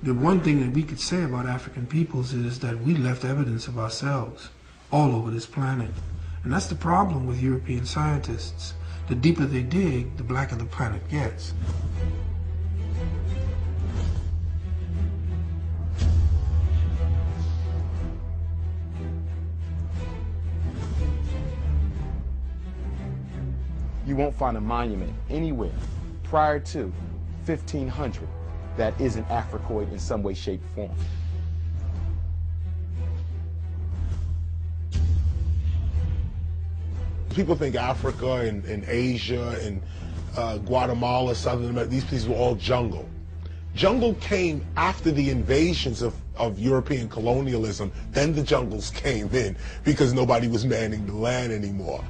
The one thing that we could say about African peoples is that we left evidence of ourselves all over this planet. And that's the problem with European scientists. The deeper they dig, the blacker the planet gets. You won't find a monument anywhere prior to 1500 that isn't Africoid in some way, shape, or form. People think Africa and Asia and Guatemala, Southern America, these places were all jungle. Jungle came after the invasions of European colonialism. Then the jungles came in because nobody was manning the land anymore.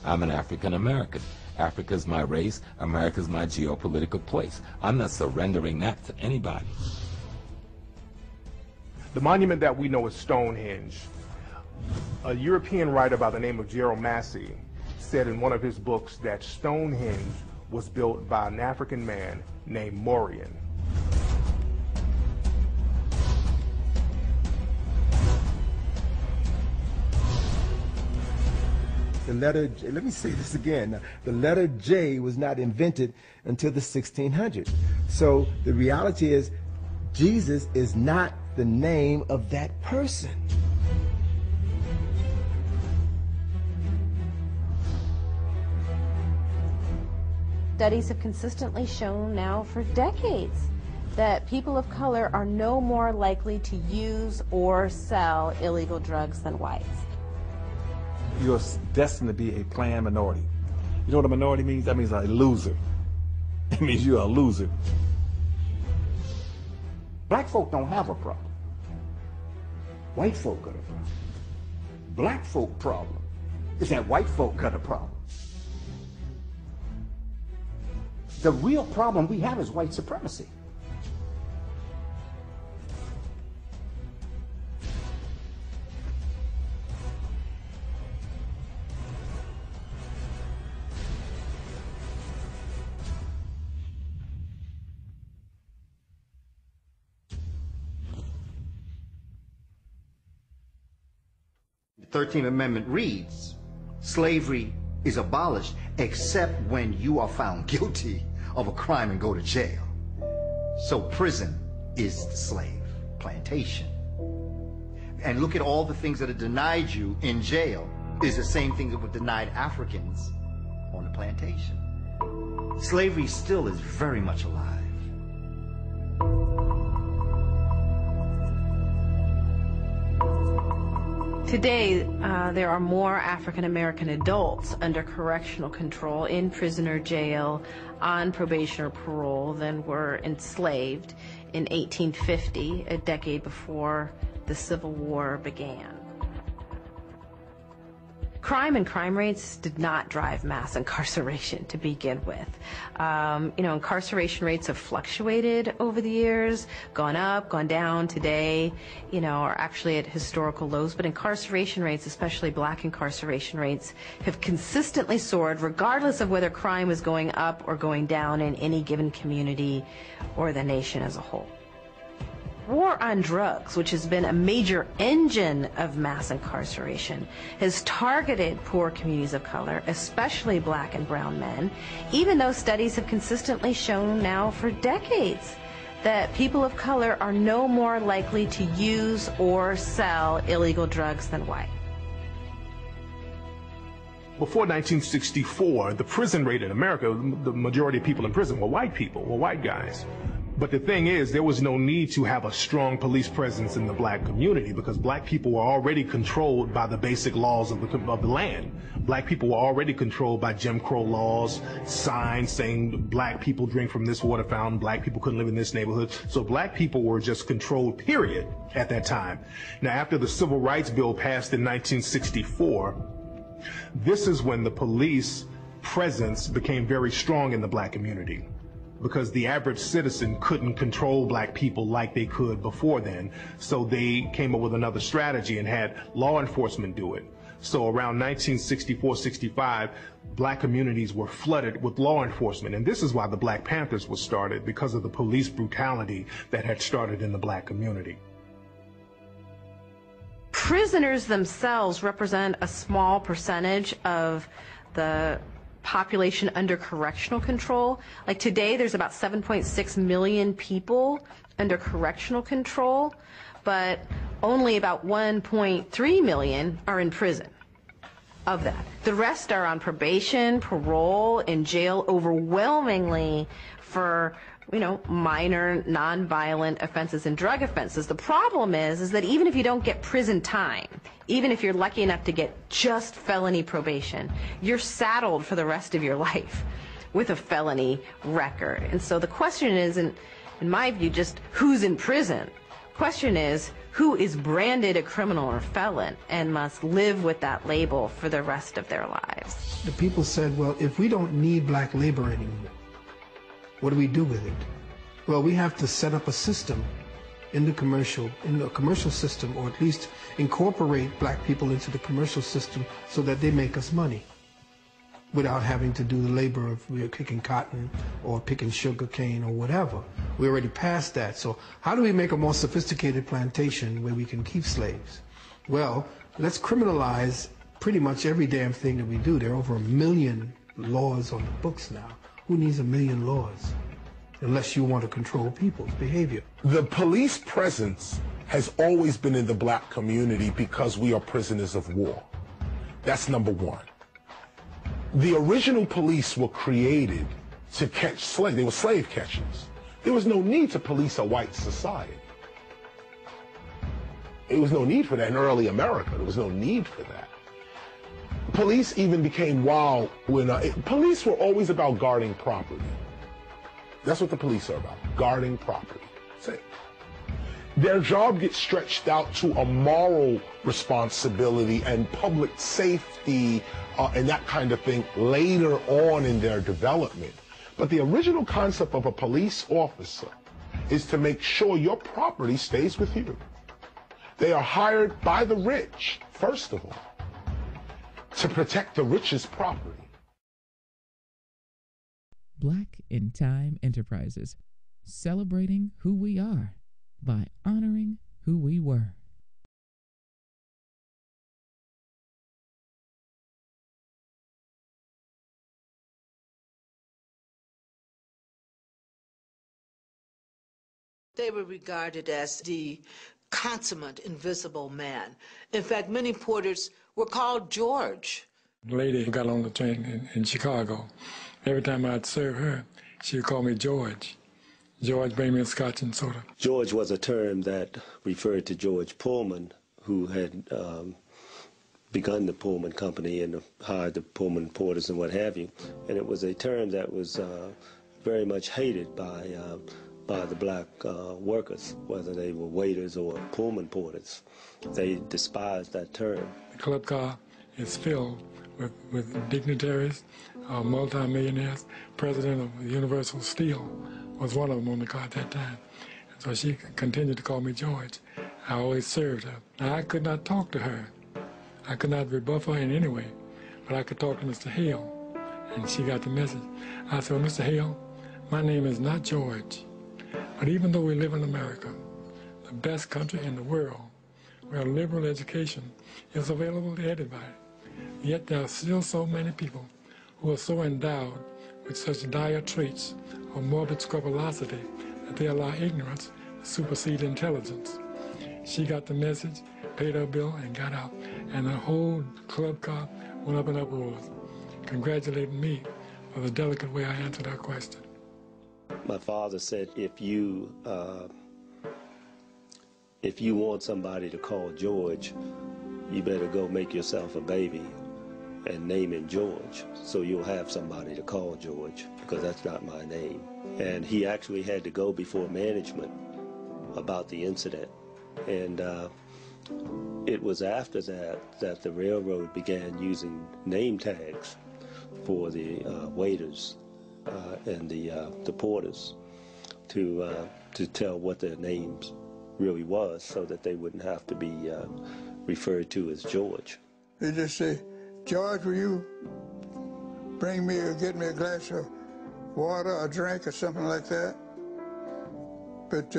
I'm an African American. Africa's my race, America's my geopolitical place. I'm not surrendering that to anybody. The monument that we know is Stonehenge. A European writer by the name of geroge said in one of his books that Stonehenge was built by an African man named Mauryan. The letter J, let me say this again. The letter J was not invented until the 1600s. So the reality is, Jesus is not the name of that person. Studies have consistently shown now for decades that people of color are no more likely to use or sell illegal drugs than whites. You're destined to be a planned minority. You know what a minority means? That means a loser. It means you're a loser. Black folk don't have a problem. White folk got a problem. Black folk problem is that white folk got a problem. The real problem we have is white supremacy. The 13th Amendment reads, slavery is abolished except when you are found guilty of a crime and go to jail. So prison is the slave plantation. And look at all the things that are denied you in jail is the same thing that were denied Africans on the plantation. Slavery still is very much alive. Today, there are more African American adults under correctional control in prisoner jail on probation or parole than were enslaved in 1850, a decade before the Civil War began. Crime and crime rates did not drive mass incarceration to begin with. Incarceration rates have fluctuated over the years, gone up, gone down. Today, are actually at historical lows, but incarceration rates, especially black incarceration rates, have consistently soared regardless of whether crime is going up or going down in any given community or the nation as a whole. War on drugs, which has been a major engine of mass incarceration, has targeted poor communities of color, especially black and brown men, even though studies have consistently shown now for decades that people of color are no more likely to use or sell illegal drugs than white. Before 1964, the prison rate in America, the majority of people in prison were white people, were white guys. But the thing is, there was no need to have a strong police presence in the black community because black people were already controlled by the basic laws of the land. Black people were already controlled by Jim Crow laws, signs saying black people drink from this water fountain, black people couldn't live in this neighborhood. So black people were just controlled, period, at that time. Now, after the Civil Rights Bill passed in 1964, this is when the police presence became very strong in the black community, because the average citizen couldn't control black people like they could before then. So they came up with another strategy and had law enforcement do it. So around 1964-65, black communities were flooded with law enforcement. And this is why the Black Panthers was started, because of the police brutality that had started in the black community. Prisoners themselves represent a small percentage of the population under correctional control. Like today, there's about 7.6 million people under correctional control, but only about 1.3 million are in prison of that. The rest are on probation, parole, in jail, overwhelmingly for minor nonviolent offenses and drug offenses. The problem is that even if you don't get prison time, even if you're lucky enough to get just felony probation, you're saddled for the rest of your life with a felony record. And so the question isn't, in my view, just who's in prison. The question is, who is branded a criminal or felon and must live with that label for the rest of their lives. The people said, well, if we don't need black labor anymore, what do we do with it? Well, we have to set up a system in the commercial system, or at least incorporate black people into the commercial system so that they make us money without having to do the labor of we're kicking cotton or picking sugar cane or whatever. We're already past that. So how do we make a more sophisticated plantation where we can keep slaves? Well, let's criminalize pretty much every damn thing that we do. There are over 1 million laws on the books now. Who needs 1 million laws? Unless you want to control people's behavior. The police presence has always been in the black community because we are prisoners of war. That's number one. The original police were created to catch slaves. They were slave catchers. There was no need to police a white society. There was no need for that in early America. There was no need for that. Police even became wild when police were always about guarding property. That's what the police are about, guarding property. That's it. Their job gets stretched out to a moral responsibility and public safety and that kind of thing later on in their development. But the original concept of a police officer is to make sure your property stays with you. They are hired by the rich, first of all, to protect the rich's property. Black in Time Enterprises, celebrating who we are by honoring who we were. They were regarded as the consummate invisible man. In fact, many porters were called George. The lady who got on the train in Chicago, every time I'd serve her, she would call me George. George, bring me a scotch and soda. George was a term that referred to George Pullman, who had begun the Pullman Company and hired the Pullman porters and what have you. And it was a term that was very much hated by the black workers, whether they were waiters or Pullman porters. They despised that term. The club car is filled with dignitaries, multi-millionaires. President of Universal Steel was one of them on the car at that time. And so she continued to call me George. I always served her. Now, I could not talk to her. I could not rebuff her in any way, but I could talk to Mr. Hale, and she got the message. I said, well, Mr. Hale, my name is not George, but even though we live in America, the best country in the world, where liberal education is available to everybody, yet there are still so many people who are so endowed with such dire traits of morbid scrupulosity that they allow ignorance to supersede intelligence. She got the message, paid her bill, and got out. And the whole club car went up in uproars, congratulating me for the delicate way I answered her question. My father said, if you want somebody to call George, you better go make yourself a baby and name him George, so you'll have somebody to call George, because that's not my name. And he actually had to go before management about the incident. And it was after that the railroad began using name tags for the waiters and the porters to tell what their names really was, so that they wouldn't have to be referred to as George. They just say, George, will you bring me or get me a glass of water or drink or something like that? But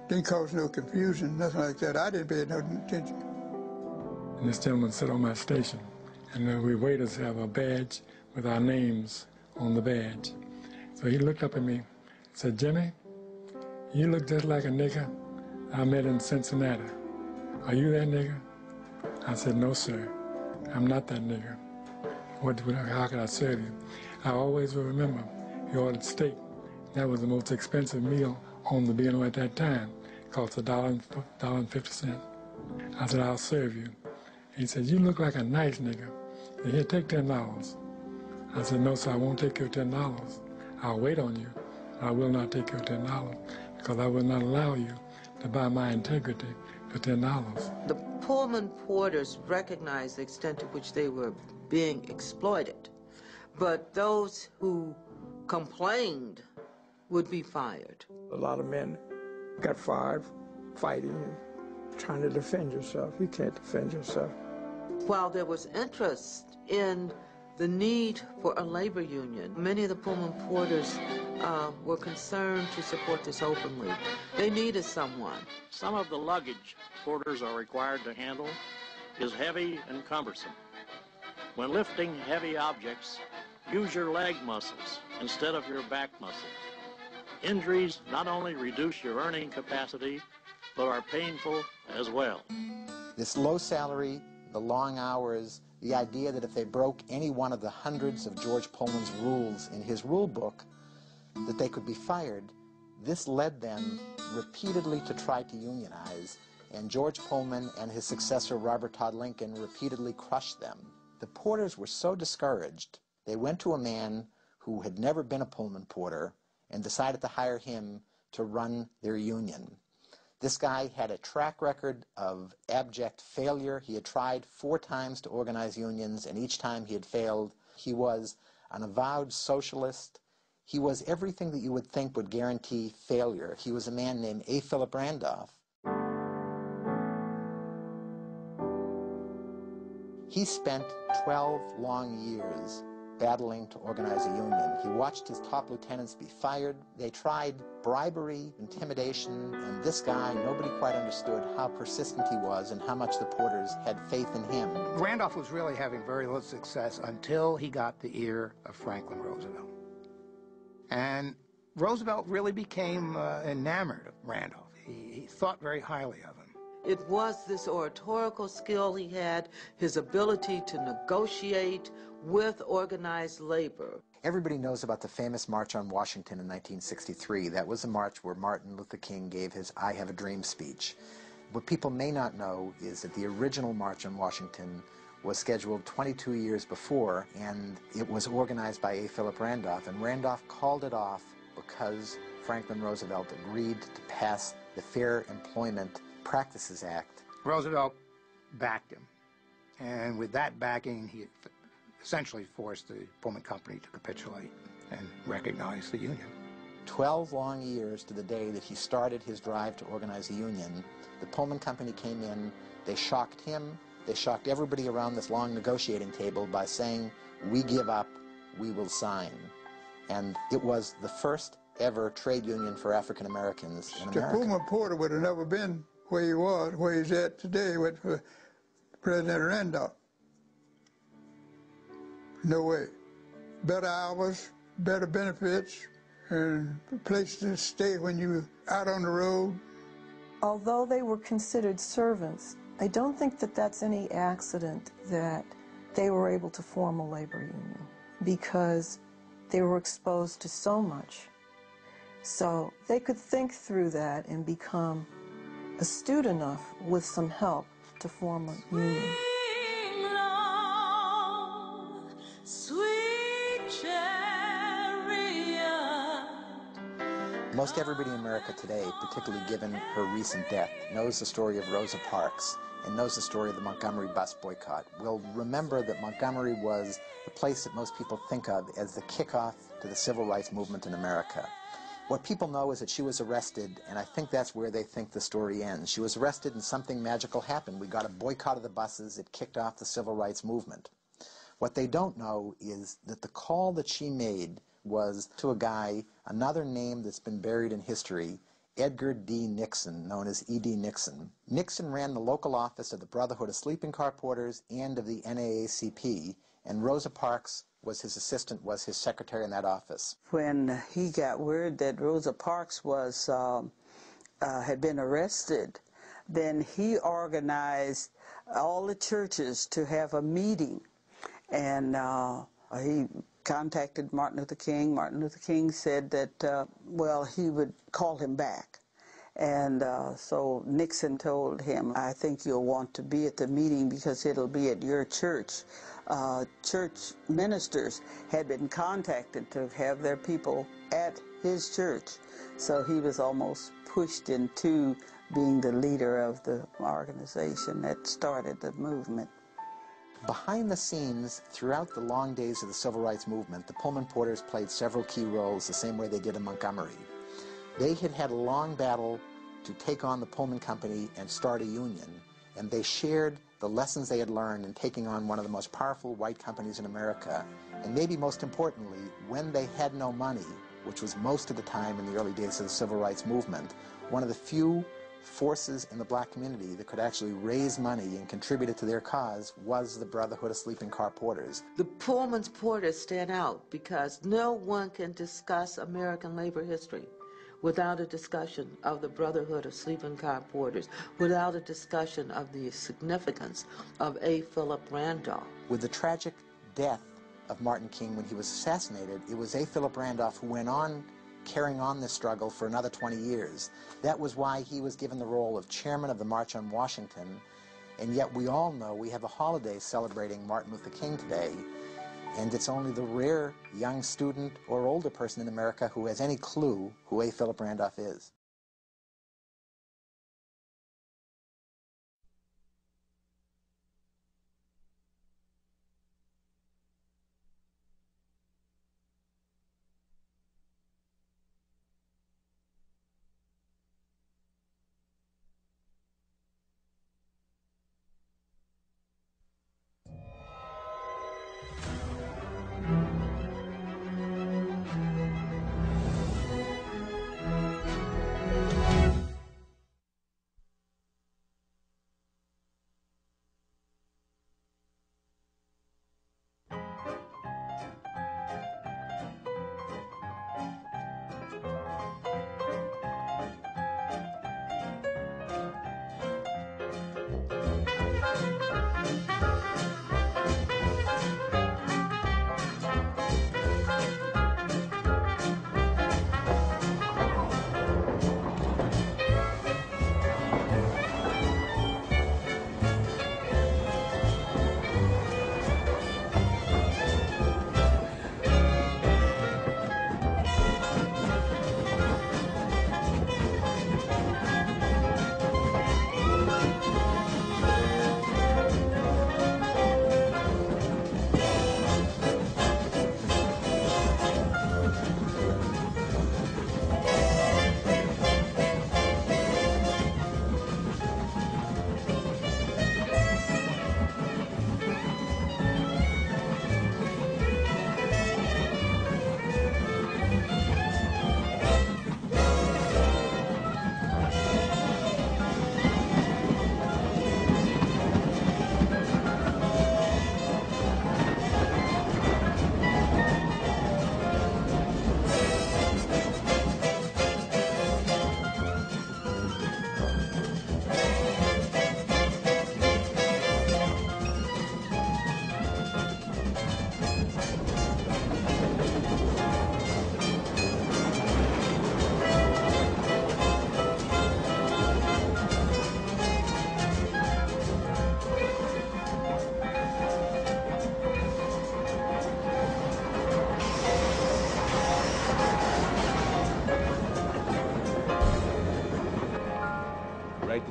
didn't cause no confusion, nothing like that. I didn't pay no attention. And this gentleman sat on my station, and we waiters have a badge with our names on the badge. So he looked up at me and said, Jimmy, you look just like a nigger I met in Cincinnati. Are you that nigger? I said, no, sir, I'm not that nigger. How can I serve you? I always will remember he ordered steak. That was the most expensive meal on the B&O at that time. It cost $1.50. I said, I'll serve you. He said, you look like a nice nigger. Here, take $10. I said, no, sir, I won't take your $10. I'll wait on you. I will not take your $10 because I will not allow you to buy my integrity for $10. The Pullman porters recognized the extent to which they were being exploited, but those who complained would be fired. A lot of men got fired fighting and trying to defend yourself. You can't defend yourself. While there was interest in the need for a labor union, many of the Pullman porters were concerned to support this openly. They needed someone. Some of the luggage porters are required to handle is heavy and cumbersome. When lifting heavy objects, use your leg muscles instead of your back muscles. Injuries not only reduce your earning capacity, but are painful as well. This low salary, the long hours, the idea that if they broke any one of the hundreds of George Pullman's rules in his rule book, that they could be fired, this led them repeatedly to try to unionize, and George Pullman and his successor Robert Todd Lincoln repeatedly crushed them. The porters were so discouraged, they went to a man who had never been a Pullman porter and decided to hire him to run their union. This guy had a track record of abject failure. He had tried 4 times to organize unions, and each time he had failed. He was an avowed socialist. He was everything that you would think would guarantee failure. He was a man named A. Philip Randolph. He spent 12 long years battling to organize a union. He watched his top lieutenants be fired. They tried bribery, intimidation, and this guy, nobody quite understood how persistent he was and how much the porters had faith in him. Randolph was really having very little success until he got the ear of Franklin Roosevelt. And Roosevelt really became enamored of Randolph. He thought very highly of him. It was this oratorical skill he had, his ability to negotiate with organized labor. Everybody knows about the famous March on Washington in 1963. That was a march where Martin Luther King gave his I Have a Dream speech. What people may not know is that the original March on Washington was scheduled 22 years before, and it was organized by A. Philip Randolph, and Randolph called it off because Franklin Roosevelt agreed to pass the Fair Employment Practices Act. Roosevelt backed him, and with that backing, he essentially forced the Pullman Company to capitulate and recognize the union. 12 long years to the day that he started his drive to organize a union, the Pullman Company came in, they shocked him, they shocked everybody around this long negotiating table by saying, we give up, we will sign. And it was the first ever trade union for African Americans in America. The Pullman porter would have never been where he was, where he's at today with President Randolph. No way. Better hours, better benefits, and a place to stay when you were out on the road. Although they were considered servants, I don't think that that's any accident that they were able to form a labor union, because they were exposed to so much. So they could think through that and become astute enough with some help to form a union. Most everybody in America today, particularly given her recent death, knows the story of Rosa Parks and knows the story of the Montgomery bus boycott. Will remember that Montgomery was the place that most people think of as the kickoff to the civil rights movement in America. What people know is that she was arrested, and I think that's where they think the story ends. She was arrested and something magical happened. We got a boycott of the buses. It kicked off the civil rights movement. What they don't know is that the call that she made was to a guy, another name that's been buried in history, Edgar D. Nixon, known as E.D. Nixon. Nixon ran the local office of the Brotherhood of Sleeping Car Porters and of the NAACP, and Rosa Parks was his assistant, was his secretary in that office. When he got word that Rosa Parks was had been arrested, then he organized all the churches to have a meeting, and he contacted Martin Luther King. Martin Luther King said that, well, he would call him back. And so Nixon told him, I think you'll want to be at the meeting because it'll be at your church. Church ministers had been contacted to have their people at his church. So he was almost pushed into being the leader of the organization that started the movement. Behind the scenes, throughout the long days of the civil rights movement, the Pullman Porters played several key roles the same way they did in Montgomery. They had had a long battle to take on the Pullman Company and start a union, and they shared the lessons they had learned in taking on one of the most powerful white companies in America. And maybe most importantly, when they had no money, which was most of the time in the early days of the civil rights movement, one of the few forces in the black community that could actually raise money and contribute it to their cause was the Brotherhood of Sleeping Car Porters. The Pullman's Porters stand out because no one can discuss American labor history without a discussion of the Brotherhood of Sleeping Car Porters, without a discussion of the significance of A. Philip Randolph. With the tragic death of Martin King when he was assassinated, it was A. Philip Randolph who went on carrying on this struggle for another 20 years. That was why he was given the role of chairman of the March on Washington, and yet we all know we have a holiday celebrating Martin Luther King today, and it's only the rare young student or older person in America who has any clue who A. Philip Randolph is.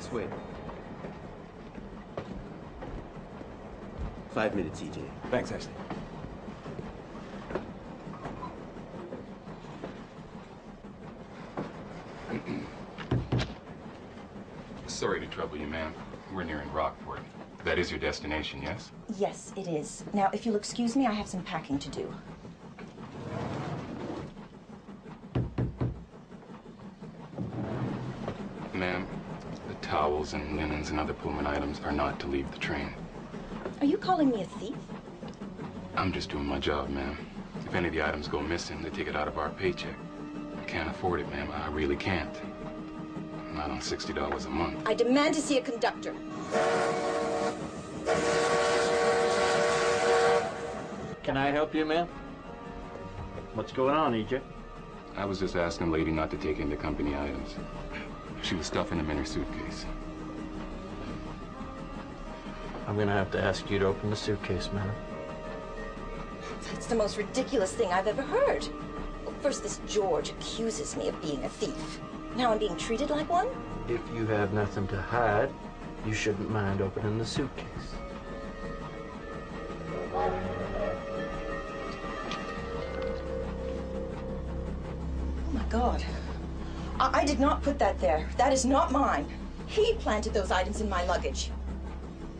This way. 5 minutes, EJ. Thanks, Ashley. Sorry to trouble you, ma'am. We're nearing Rockport. That is your destination, yes? Yes, it is. Now, if you'll excuse me, I have some packing to do. Ma'am, the towels and linens and other Pullman items are not to leave the train. Are you calling me a thief? I'm just doing my job, ma'am. If any of the items go missing, they take it out of our paycheck. I can't afford it, ma'am. I really can't. Not on $60 a month. I demand to see a conductor. Can I help you, ma'am? What's going on, EJ? I was just asking lady not to take in the company items. She was stuffing them in her suitcase. I'm gonna have to ask you to open the suitcase, madam. That's the most ridiculous thing I've ever heard. First, this George accuses me of being a thief. Now I'm being treated like one? If you have nothing to hide, you shouldn't mind opening the suitcase. Oh my God. I did not put that there. That is not mine. He planted those items in my luggage.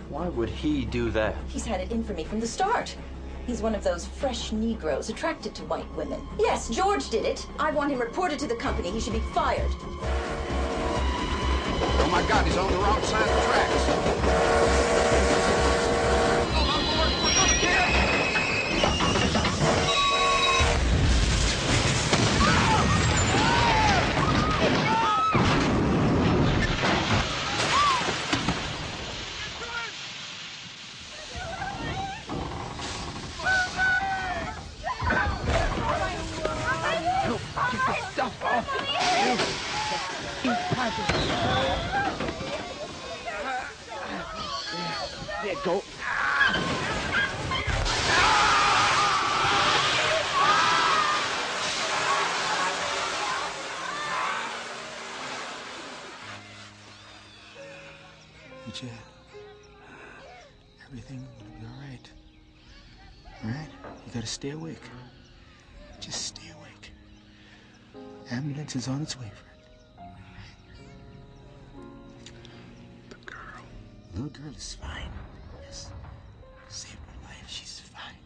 Why would he do that? He's had it in for me from the start. He's one of those fresh Negroes attracted to white women. Yes, George did it. I want him reported to the company. He should be fired. Oh my God, he's on the wrong side of the tracks. Oh my Lord, we're gonna get him! There, go. EJ, everything will be all right. All right? You gotta stay awake. Just stay awake. Ambulance is on its way, friend. The girl. Little girl is fine. Yes. Saved my life. She's fine.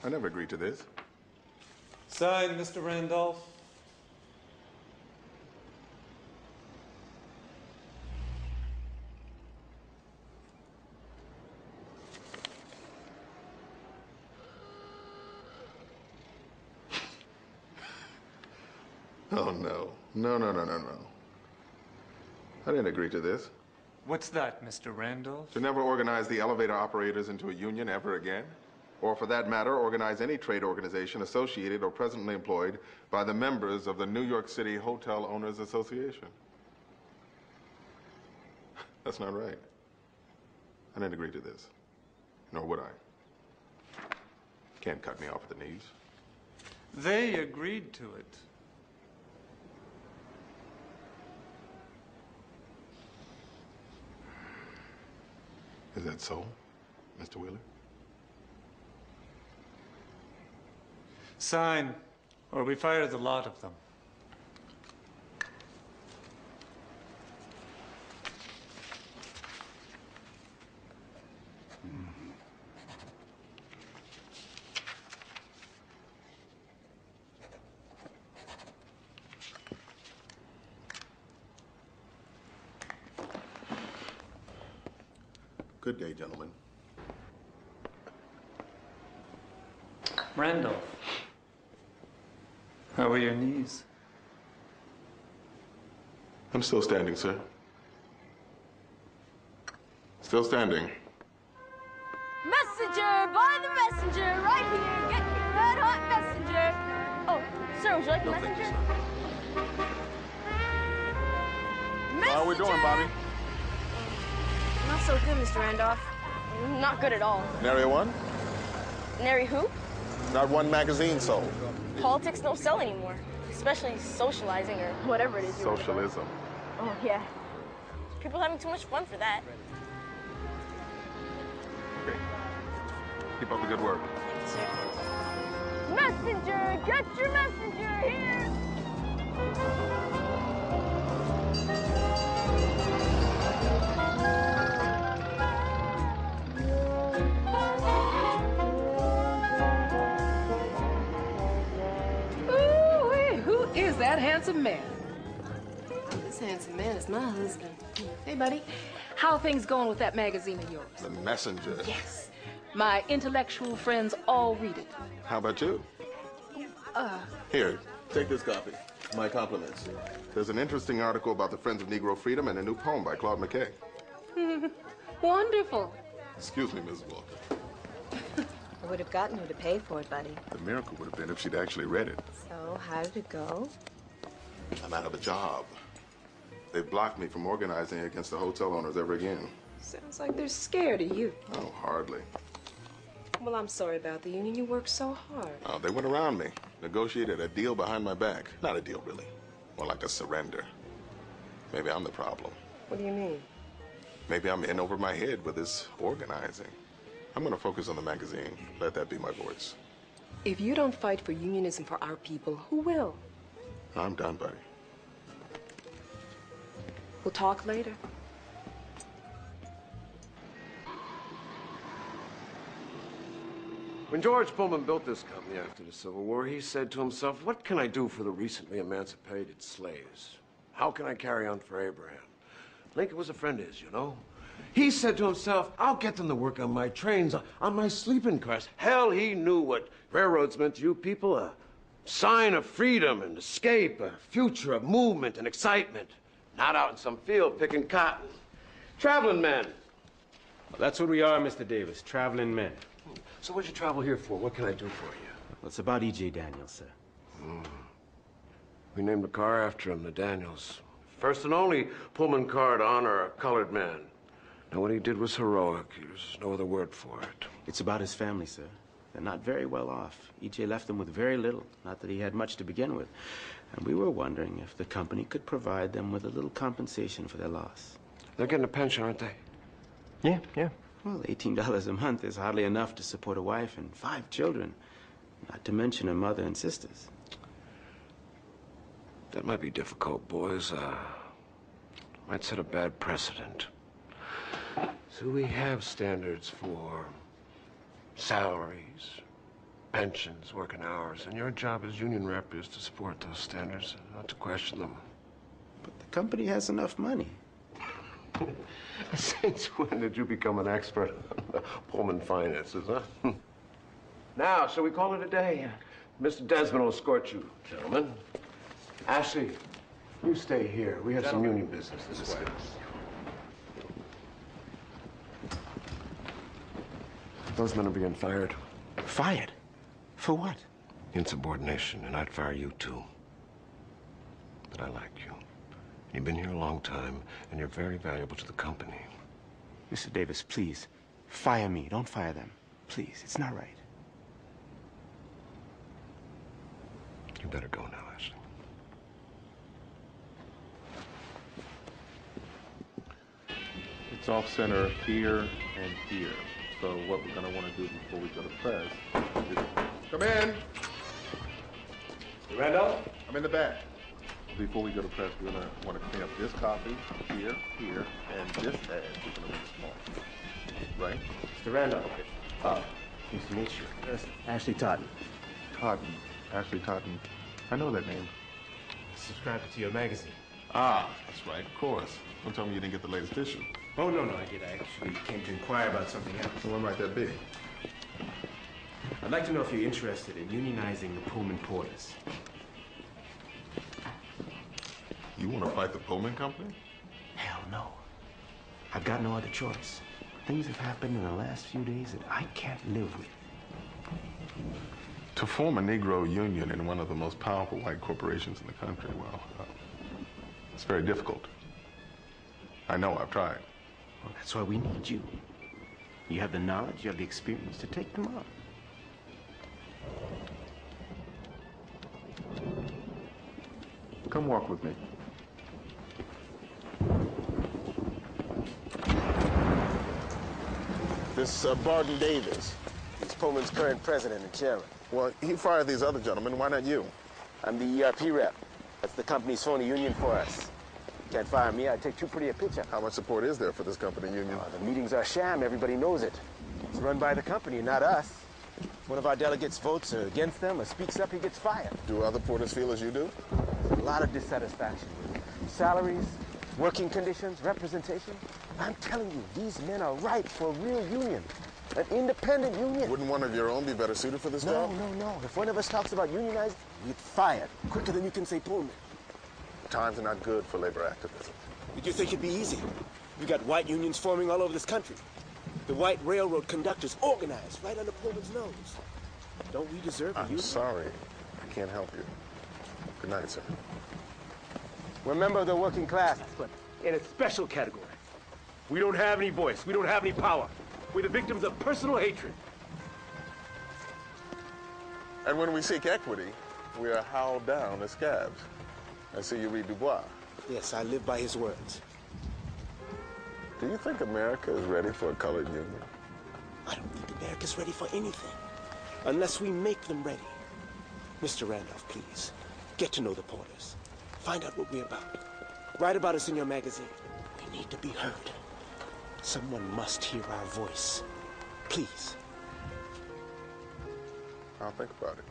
I never agreed to this. Signed, Mr. Randolph. Oh, no. No. I didn't agree to this. What's that, Mr. Randolph? To never organize the elevator operators into a union ever again. Or for that matter, organize any trade organization associated or presently employed by the members of the New York City Hotel Owners Association. That's not right. I didn't agree to this. Nor would I. Can't cut me off at the knees. They agreed to it. Is that so, Mr. Wheeler? Sign, or we fire the lot of them. Good day, gentlemen. Randolph, how are your knees? I'm still standing, sir. Still standing. Messenger, by the messenger, right here. Get your red hot messenger. Oh, sir, would you like the messenger? How are we doing, Bobby? Not so good, Mr. Randolph. Not good at all. Nary one? Nary who? Not one magazine sold. Politics don't sell anymore, especially socializing or whatever it is. Socialism. Oh, yeah. People having too much fun for that. Okay. Keep up the good work. Messenger! Get your messenger here! Ooh, who is that handsome man? This handsome man is my husband. Hey, buddy. How are things going with that magazine of yours? The Messenger. Yes. My intellectual friends all read it. How about you? Here, take this copy. My compliments. There's an interesting article about the Friends of Negro Freedom and a new poem by Claude McKay. Wonderful. Excuse me, Mrs. Walker. I would have gotten her to pay for it, buddy. The miracle would have been if she'd actually read it. So, how did it go? I'm out of a job. They've blocked me from organizing against the hotel owners ever again. Sounds like they're scared of you. Oh, hardly. Well, I'm sorry about the union. You worked so hard. Oh, they went around me, negotiated a deal behind my back. Not a deal, really. More like a surrender. Maybe I'm the problem. What do you mean? Maybe I'm in over my head with this organizing. I'm going to focus on the magazine. Let that be my voice. If you don't fight for unionism for our people, who will? I'm done, buddy. We'll talk later. When George Pullman built this company after the Civil War, he said to himself, what can I do for the recently emancipated slaves? How can I carry on for Abraham? Lincoln was a friend of his, you know. He said to himself, I'll get them to work on my trains, on my sleeping cars. Hell, he knew what railroads meant to you people, a sign of freedom and escape, a future of movement and excitement. Not out in some field picking cotton. Traveling men. Well, that's what we are, Mr. Davis, traveling men. So what'd you travel here for? What can I do for you? Well, it's about E.J. Daniels, sir. We named the car after him, the Daniels. First and only Pullman car to honor a colored man. Now, what he did was heroic. There's no other word for it. It's about his family, sir. They're not very well off. E.J. left them with very little, not that he had much to begin with. And we were wondering if the company could provide them with a little compensation for their loss. They're getting a pension, aren't they? Yeah. Well, $18 a month is hardly enough to support a wife and 5 children, not to mention a mother and sisters. That might be difficult, boys. Might set a bad precedent. So we have standards for salaries, pensions, working hours, and your job as union rep is to support those standards, not to question them. But the company has enough money. Since when did you become an expert on the Pullman finances, huh? Now, shall we call it a day? Mr. Desmond will escort you, gentlemen. Ashley, you stay here. We have some union business to discuss. Those men are being fired. Fired? For what? Insubordination, and I'd fire you too. But I like you. You've been here a long time, and you're very valuable to the company. Mr. Davis, please, fire me. Don't fire them. Please, it's not right. You better go now, Ashley. It's off center here and here. So what we're going to want to do before we go to press is... Come in. Randolph? I'm in the back. Before we go to press, we're going to want to clean up this copy, here, and this ad. We're going to make small. Right? Mr. Randolph. Nice to meet you. Yes, Ashley Totten. Totten. Ashley Totten. I know that name. Subscribe to your magazine. Ah, that's right, of course. Don't tell me you didn't get the latest issue. Oh, no, I did. I actually came to inquire about something else. So when might that be? I'd like to know if you're interested in unionizing the Pullman porters. You want to fight the Pullman company? Hell no. I've got no other choice. Things have happened in the last few days that I can't live with. To form a Negro union in one of the most powerful white corporations in the country, well, it's very difficult. I know, I've tried. Well, that's why we need you. You have the knowledge, you have the experience to take them on. Come walk with me. This Barton Davis, he's Pullman's current president and chairman. Well, he fired these other gentlemen. Why not you? I'm the ERP rep. That's the company's phony union for us. You can't fire me, I'd take too pretty a picture. How much support is there for this company union? The meetings are sham, everybody knows it. It's run by the company, not us. If one of our delegates votes against them or speaks up, he gets fired. Do other porters feel as you do? There's a lot of dissatisfaction with salaries, working conditions, representation. I'm telling you, these men are ripe for a real union, an independent union. Wouldn't one of your own be better suited for this job? No. If one of us talks about unionizing, we get fired quicker than you can say Pullman. Times are not good for labor activism. Did you think it'd be easy? We got white unions forming all over this country. The white railroad conductors organized right under Pullman's nose. Don't we deserve a union? I'm sorry. I can't help you. Good night, sir. We're a member of the working class, but in a special category. We don't have any voice. We don't have any power. We're the victims of personal hatred. And when we seek equity, we are howled down as scabs. I see you read Du Bois. Yes, I live by his words. Do you think America is ready for a colored union? I don't think America's ready for anything, unless we make them ready. Mr. Randolph, please, get to know the porters. Find out what we're about. Write about us in your magazine. We need to be heard. Someone must hear our voice. Please. I'll think about it.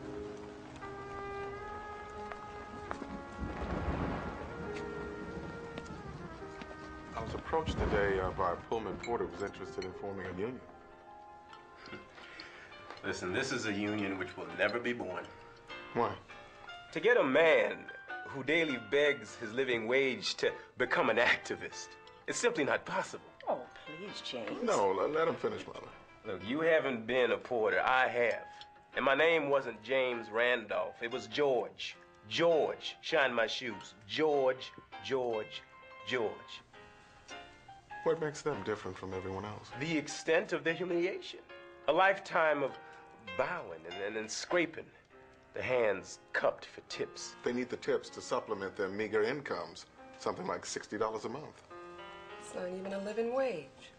I was approached today by a Pullman porter who was interested in forming a union. Listen, this is a union which will never be born. Why? To get a man who daily begs his living wage to become an activist, it's simply not possible. Oh, please, James. No, let him finish, Mother. Look, you haven't been a porter. I have. And my name wasn't James Randolph. It was George. George. Shine my shoes. George. What makes them different from everyone else? The extent of their humiliation. A lifetime of bowing and scraping. The hands cupped for tips. They need the tips to supplement their meager incomes. Something like $60 a month. It's not even a living wage.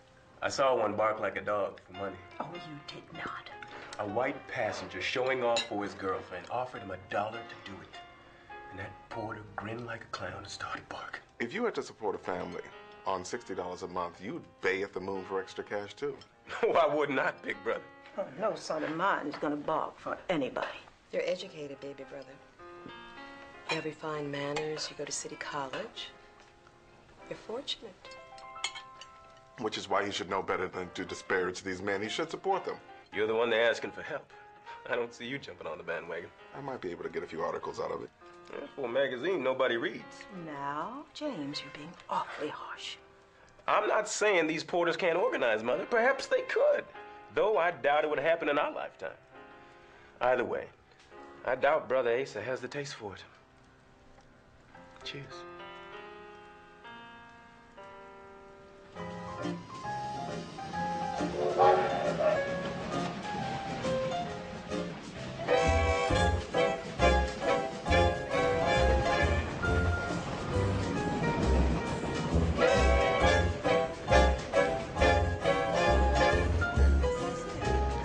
I saw one bark like a dog for money. Oh, you did not. A white passenger showing off for his girlfriend offered him $1 to do it. And that porter grinned like a clown and started barking. If you had to support a family on $60 a month, you'd bay at the moon for extra cash, too. Why would not, big brother? Oh, no son of mine is going to bark for anybody. You're educated, baby brother. You have refined manners. You go to city college. You're fortunate. Which is why he should know better than to disparage these men. He should support them. You're the one they're asking for help. I don't see you jumping on the bandwagon. I might be able to get a few articles out of it. Yeah, for a magazine nobody reads. Now, James, you're being awfully harsh. I'm not saying these porters can't organize, Mother. Perhaps they could. Though I doubt it would happen in our lifetime. Either way, I doubt Brother Asa has the taste for it. Cheers.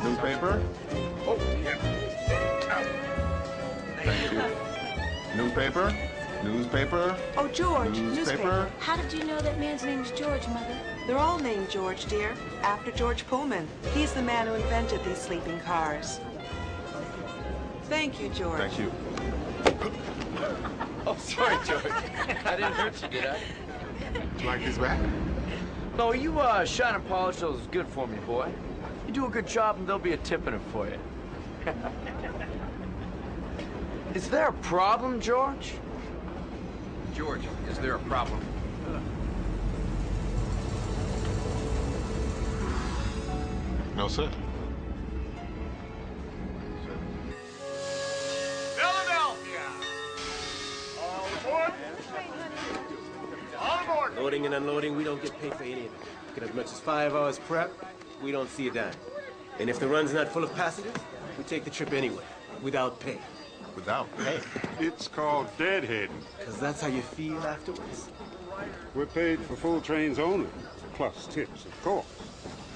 Newspaper? Oh, yeah. Thank you. Newspaper? Newspaper? Oh, George, Newspaper? How did you know that man's name's George, Mother? They're all named George, dear, after George Pullman. He's the man who invented these sleeping cars. Thank you, George. Thank you. Oh, sorry, George. I didn't hurt you, did I? Do you like these back? No, you shine and polish those good for me, boy. You do a good job and there'll be a tip in it for you. Is there a problem, George? George, is there a problem? No, sir. Philadelphia! Loading and unloading, we don't get paid for any of it. Get as much as 5 hours prep, we don't see a dime. And if the run's not full of passengers, we take the trip anyway, without pay. Without pay? It's called deadheading. Because that's how you feel afterwards. We're paid for full trains only, plus tips, of course.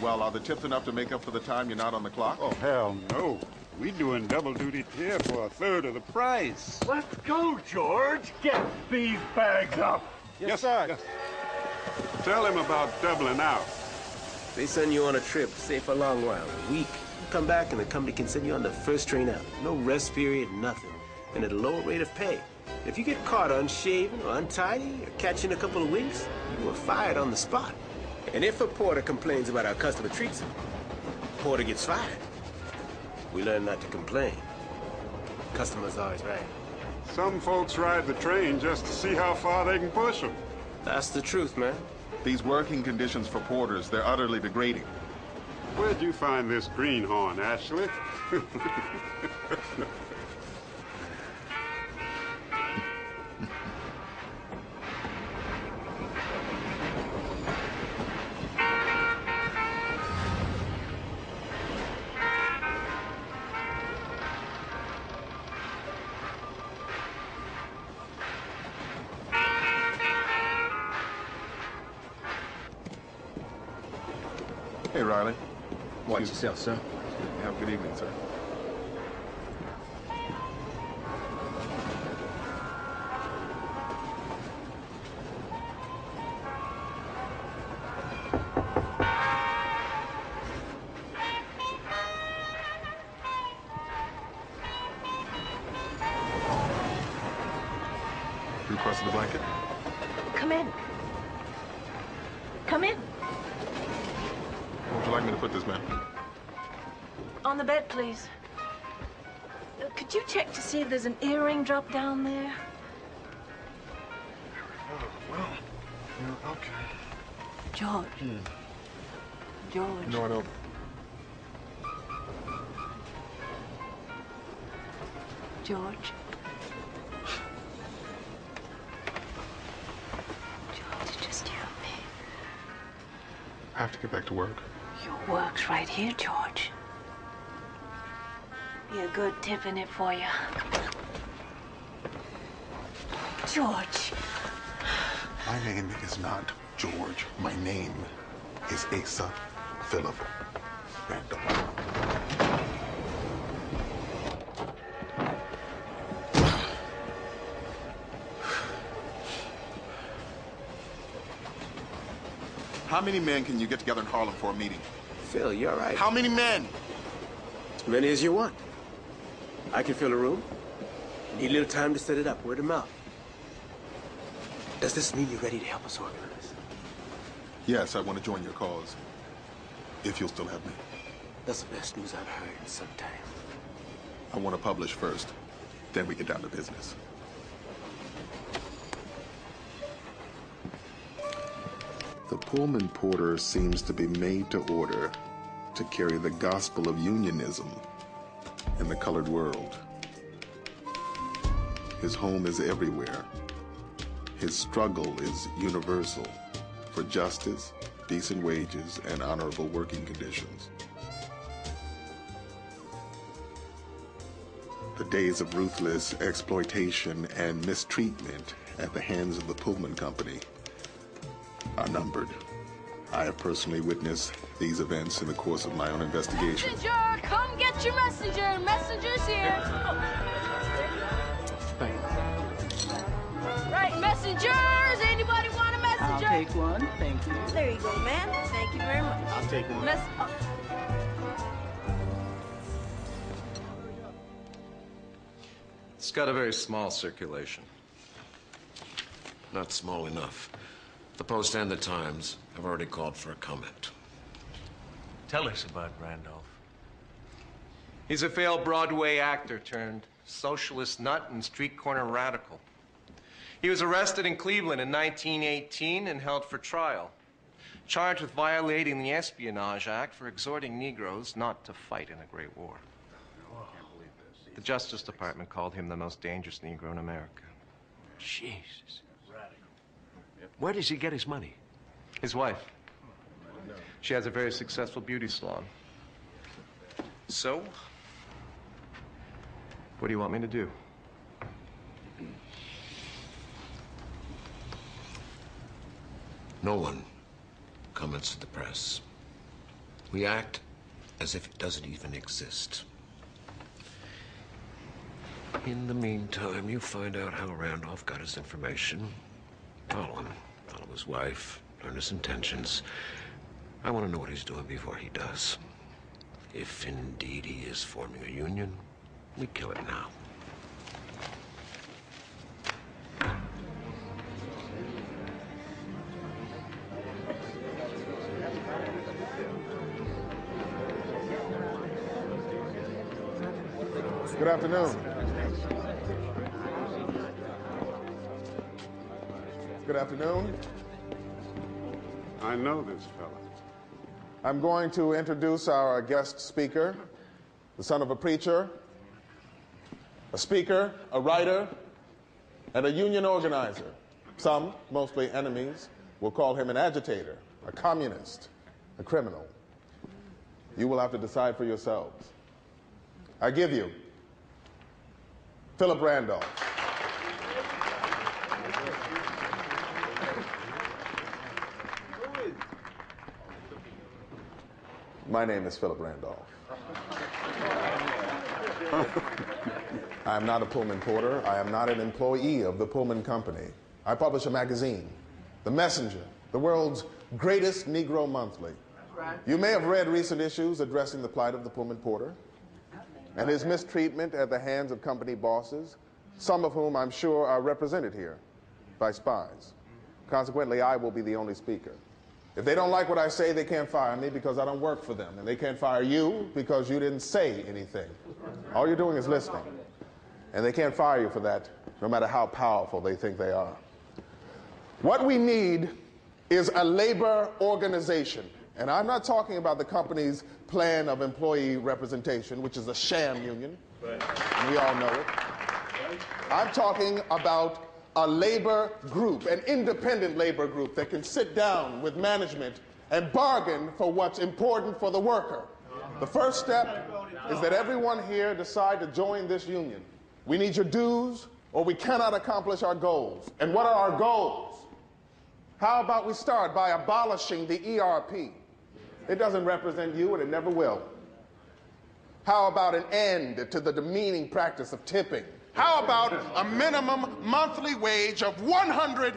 Well, are the tips enough to make up for the time you're not on the clock? Oh, hell no. We doing double duty here for a third of the price. Let's go, George. Get these bags up. Yes, sir. Yes. Tell him about doubling out. They send you on a trip, say for a long while, a week. You come back and the company can send you on the first train out. No rest period, nothing. And at a lower rate of pay. If you get caught unshaven or untidy or catching a couple of winks, you are fired on the spot. And if a porter complains about how customer treats him, the porter gets fired. We learn not to complain. Customer's always right. Some folks ride the train just to see how far they can push them. That's the truth, man. These working conditions for porters, they're utterly degrading. Where'd you find this greenhorn, Ashley? Hey, Riley. Watch yourself, sir. Have a good evening, sir. You requested a blanket? Come in. Come in. Where would you like me to put this, ma'am? On the bed, please. Could you check to see if there's an earring drop down there? Oh, well, yeah, okay. George. George. No, I don't. George. George, it's just you and me. I have to get back to work. Your work's right here, George. Be a good tip in it for you. George. My name is not George. My name is Asa Philip Randolph. How many men can you get together in Harlem for a meeting? Phil, you're right. How many men? As many as you want. I can fill a room. Need a little time to set it up, word of mouth. Does this mean you're ready to help us organize? Yes, I want to join your cause. If you'll still have me. That's the best news I've heard in some time. I want to publish first. Then we get down to business. The Pullman porter seems to be made to order to carry the gospel of unionism in the colored world. His home is everywhere. His struggle is universal for justice, decent wages, and honorable working conditions. The days of ruthless exploitation and mistreatment at the hands of the Pullman Company are numbered. I have personally witnessed these events in the course of my own investigation. Messenger, come get your messenger. Messenger's here. Right, messengers. Anybody want a messenger? I'll take one, thank you. There you go, man. Thank you very much. I'll take one. It's got a very small circulation. Not small enough. The Post and the Times have already called for a comment. Tell us about Randolph. He's a failed Broadway actor turned socialist nut and street corner radical. He was arrested in Cleveland in 1918 and held for trial, charged with violating the Espionage Act for exhorting Negroes not to fight in a Great War. The Justice Department called him the most dangerous Negro in America. Jesus. Where does he get his money? His wife. She has a very successful beauty salon. So, what do you want me to do? No one comments to the press. We act as if it doesn't even exist. In the meantime, you find out how Randolph got his information. Follow him. Follow his wife. Learn his intentions. I want to know what he's doing before he does. If indeed he is forming a union, we kill it now. Good afternoon. Good afternoon. I know this fella. I'm going to introduce our guest speaker, the son of a preacher, a speaker, a writer, and a union organizer. Some, mostly enemies, will call him an agitator, a communist, a criminal. You will have to decide for yourselves. I give you Philip Randolph. My name is Philip Randolph. I am not a Pullman porter. I am not an employee of the Pullman Company. I publish a magazine, The Messenger, the world's greatest Negro monthly. You may have read recent issues addressing the plight of the Pullman porter and his mistreatment at the hands of company bosses, some of whom I'm sure are represented here by spies. Consequently, I will be the only speaker. If they don't like what I say, they can't fire me because I don't work for them. And they can't fire you because you didn't say anything. All you're doing is listening. And they can't fire you for that, no matter how powerful they think they are. What we need is a labor organization. And I'm not talking about the company's plan of employee representation, which is a sham union. And we all know it. I'm talking about a labor group, an independent labor group that can sit down with management and bargain for what's important for the worker. The first step is that everyone here decide to join this union. We need your dues, or we cannot accomplish our goals. And what are our goals? How about we start by abolishing the ERP? It doesn't represent you, and it never will. How about an end to the demeaning practice of tipping? How about a minimum monthly wage of $150?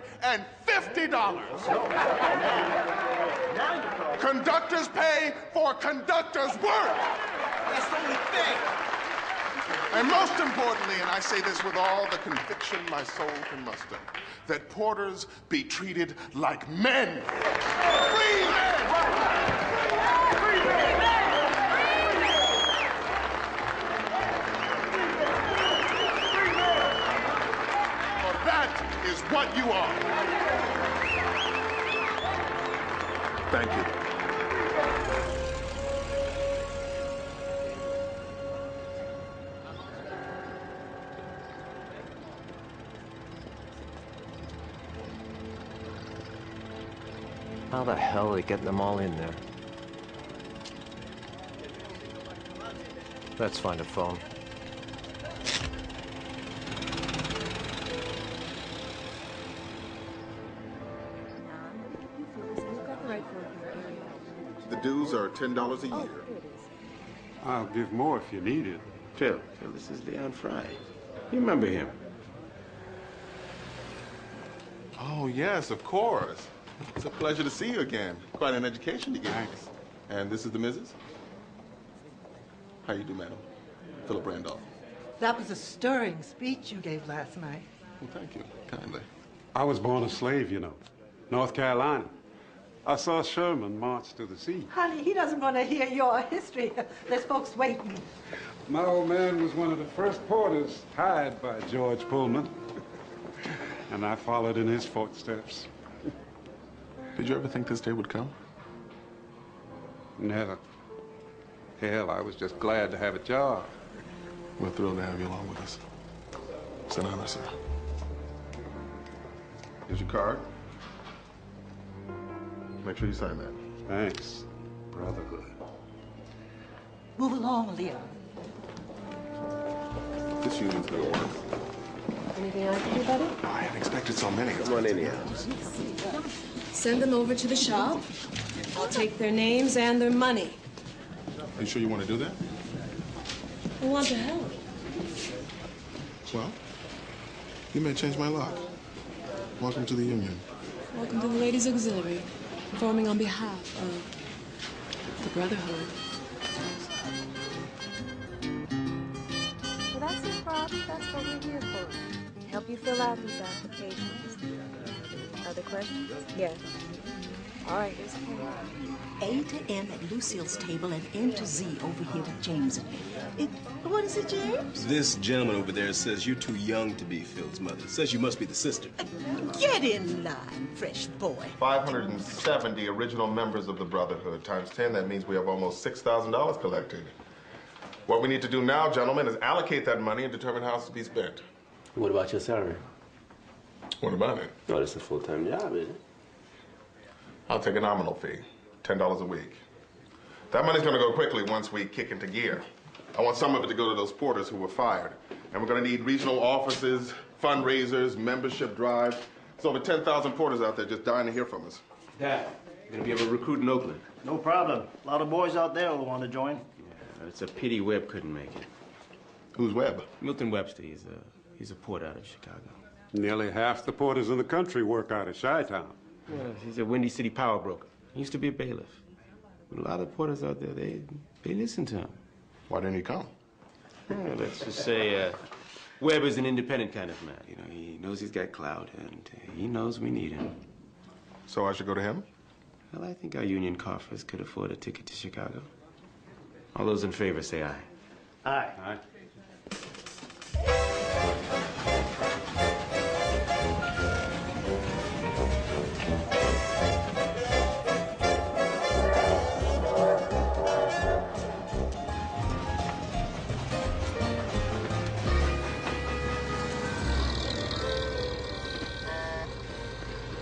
Conductors pay for conductors' work. That's the only thing. And most importantly, and I say this with all the conviction my soul can muster, that porters be treated like men. Free men! Free men! That is what you are. Thank you. How the hell are they getting them all in there? Let's find a phone. The dues are $10 a year. I'll give more if you need it. Phil, this is Leon Fry. You remember him? Oh, yes, of course. It's a pleasure to see you again. Quite an education to get. Thanks. And this is the Mrs.? How you do, madam? Philip Randolph. That was a stirring speech you gave last night. Well, thank you, kindly. I was born a slave, you know. North Carolina. I saw Sherman march to the sea. Honey, he doesn't want to hear your history. There's folks waiting. My old man was one of the first porters hired by George Pullman. And I followed in his footsteps. Did you ever think this day would come? Never. Hell, I was just glad to have a job. We're thrilled to have you along with us. It's an honor, sir. Here's your card. Make sure you sign that. Thanks. Brotherhood. Move along, Leo. This union's gonna work. Anything I can do, buddy? I hadn't expected so many. Come on in here. Send them over to the shop. I'll take their names and their money. Are you sure you want to do that? I want to help. Well, you may change my luck. Welcome to the union. Welcome to the Ladies Auxiliary, performing on behalf of the Brotherhood. Well, that's it, Bob. That's what we're here for. Help you fill out these applications. Other questions? Yes. All right, here's the pen. A to M at Lucille's table and N to Z over here with James. What is it, James? This gentleman over there says you're too young to be Phil's mother. Says you must be the sister. Get in line, fresh boy. 570 original members of the Brotherhood. Times 10, that means we have almost $6,000 collected. What we need to do now, gentlemen, is allocate that money and determine how it's to be spent. What about your salary? What about it? No, it's a full-time job, isn't it? I'll take a nominal fee, $10 a week. That money's gonna go quickly once we kick into gear. I want some of it to go to those porters who were fired. And we're gonna need regional offices, fundraisers, membership drives. There's over 10,000 porters out there just dying to hear from us. Dad, you're gonna be able to recruit in Oakland. No problem. A lot of boys out there will want to join. Yeah, it's a pity Webb couldn't make it. Who's Webb? Milton Webster. He's a porter out of Chicago. Nearly half the porters in the country work out of Chi-Town. Yeah, he's a Windy City power broker. He used to be a bailiff. But a lot of porters out there, they listen to him. Why didn't he come? Yeah, let's just say Webb is an independent kind of man. You know, he knows he's got clout, and he knows we need him. So I should go to him? Well, I think our union coffers could afford a ticket to Chicago. All those in favor say aye. Aye. Aye.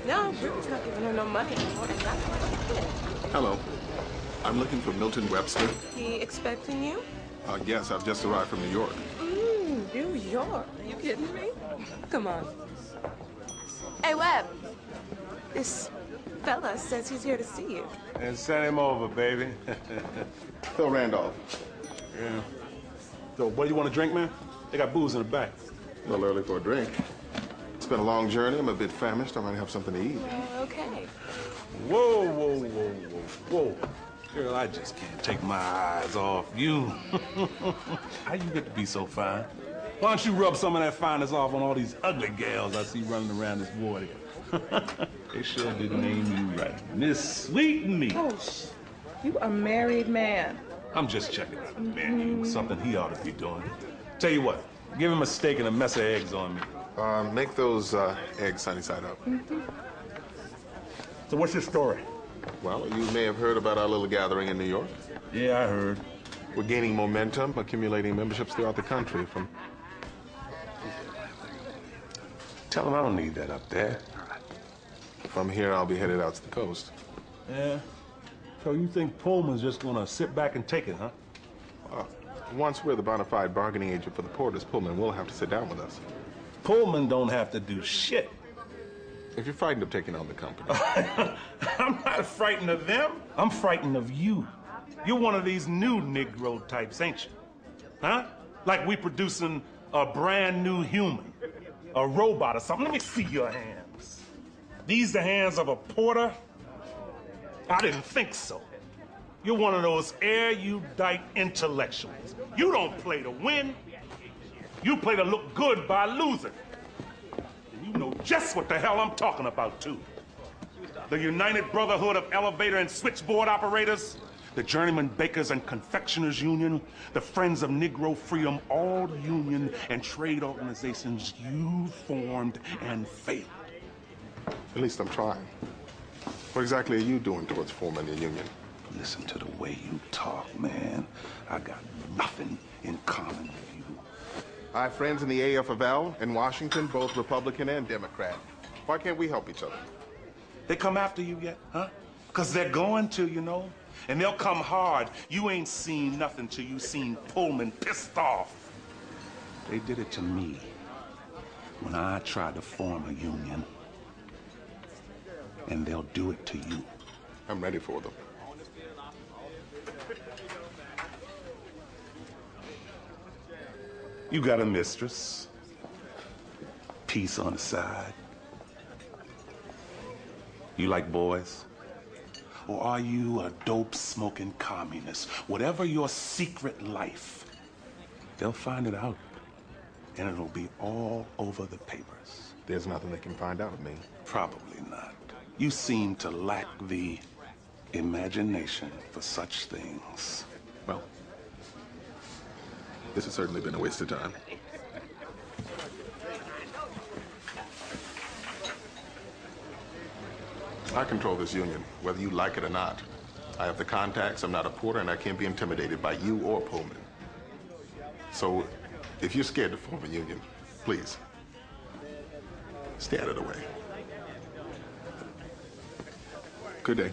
No, Britain's not giving her no money anymore. Hello. I'm looking for Milton Webster. He expecting you? Yes, I've just arrived from New York. New York. Are you kidding me? Come on. Hey, Webb. This fella says he's here to see you. And send him over, baby. Phil Randolph. Yeah. So, what do you want to drink, man? They got booze in the back. A little early for a drink. It's been a long journey. I'm a bit famished. I might have something to eat. Okay. Whoa, whoa, whoa, whoa, whoa. Girl, I just can't take my eyes off you. How you get to be so fine? Why don't you rub some of that fineness off on all these ugly gals I see running around this ward here? They sure did name you right. Miss Sweet and Me. Oh, you a married man. I'm just checking out the menu. Something he ought to be doing. Tell you what, give him a steak and a mess of eggs on me. Make those eggs sunny side up. So what's your story? Well, you may have heard about our little gathering in New York. Yeah, I heard. We're gaining momentum, accumulating memberships throughout the country from... Tell him I don't need that up there. From here, I'll be headed out to the coast. Yeah? So you think Pullman's just gonna sit back and take it, huh? Once we're the bona fide bargaining agent for the porters, Pullman will have to sit down with us. Pullman don't have to do shit. If you're frightened of taking on the company. I'm not frightened of them. I'm frightened of you. You're one of these new Negro types, ain't you? Huh? Like we producing a brand new human, a robot or something. Let me see your hands. These the hands of a porter? I didn't think so. You're one of those erudite intellectuals. You don't play to win. You play to look good by losing. And you know just what the hell I'm talking about, too. The United Brotherhood of Elevator and Switchboard Operators, the Journeyman Bakers and Confectioners Union, the Friends of Negro Freedom, all union and trade organizations you formed and failed. At least I'm trying. What exactly are you doing towards forming a union? Listen to the way you talk, man. I got nothing in common with you. I have friends in the AFL in Washington, both Republican and Democrat. Why can't we help each other? They come after you yet, huh? 'Cause they're going to, you know. And they'll come hard. You ain't seen nothing till you seen Pullman pissed off. They did it to me when I tried to form a union. And they'll do it to you. I'm ready for them. You got a mistress. Peace on the side. You like boys? Or are you a dope-smoking communist? Whatever your secret life, they'll find it out. And it'll be all over the papers. There's nothing they can find out of me. Probably not. You seem to lack the imagination for such things. Well, this has certainly been a waste of time. I control this union, whether you like it or not. I have the contacts, I'm not a porter, and I can't be intimidated by you or Pullman. So, if you're scared to form a union, please, stay out of the way. Good day.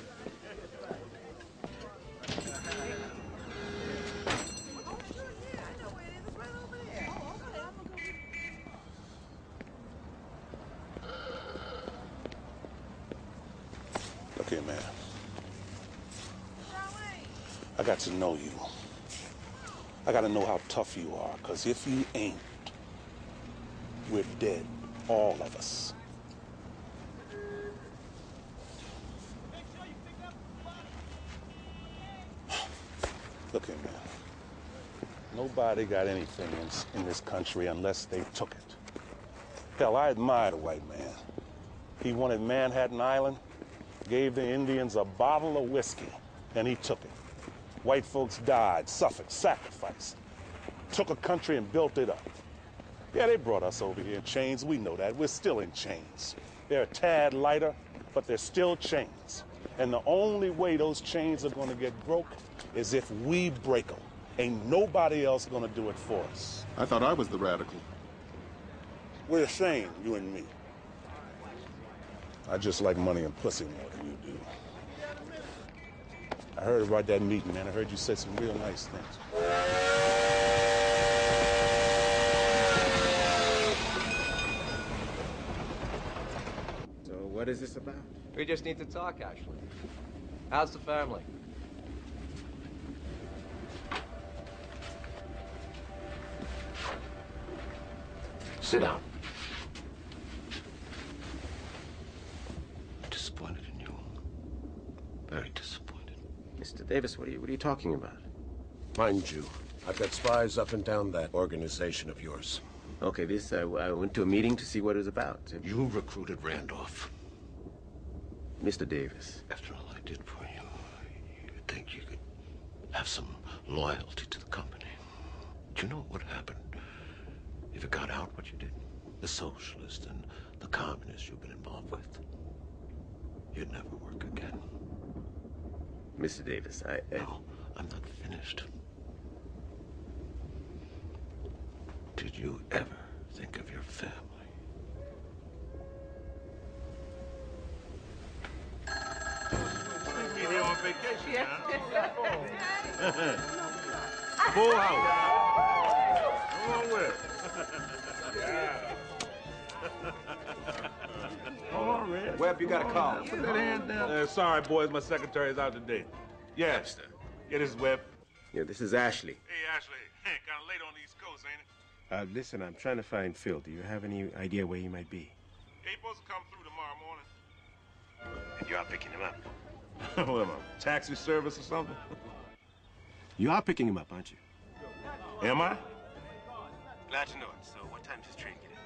Look here, man. I got to know you. I got to know how tough you are, because if you ain't, we're dead, all of us. Look here, man. Nobody got anything in this country unless they took it. Hell, I admire the white man. He wanted Manhattan Island, gave the Indians a bottle of whiskey, and he took it. White folks died, suffered, sacrificed. Took a country and built it up. Yeah, they brought us over here in chains. We know that. We're still in chains. They're a tad lighter, but they're still chains. And the only way those chains are going to get broke is if we break them. Ain't nobody else going to do it for us. I thought I was the radical. We're the same, you and me. I just like money and pussy more than you do. I heard about that meeting, man. I heard you said some real nice things. So what is this about? We just need to talk, Ashley. How's the family? Sit down. Disappointed in you. Very disappointed. Mr. Davis, what are you talking about? Mind you, I've got spies up and down that organization of yours. Okay, I went to a meeting to see what it was about. You recruited Randolph. Mr. Davis. After all I did for you, you'd think you could have some loyalty to the company. Do you know what would happen if it got out what you did? The socialist and the communist you've been involved with. You'd never work again. Mr. Davis, No, I'm not finished. Did you ever think of your family? You're here on vacation, huh? Full house. Come on with it. Yeah. Hold on, Red. Webb, you got a call. Put that hand down. Sorry, boys, my secretary's out today. Yes. Yeah, this is Webb. Yeah, this is Ashley. Hey, Ashley. Hey, kind of late on the East Coast, ain't it? Listen, I'm trying to find Phil. Do you have any idea where he might be? He's supposed to come through tomorrow morning. And you are picking him up? What am I, taxi service or something? You are picking him up, aren't you? Am I? Glad to know it. So what time does this train get in?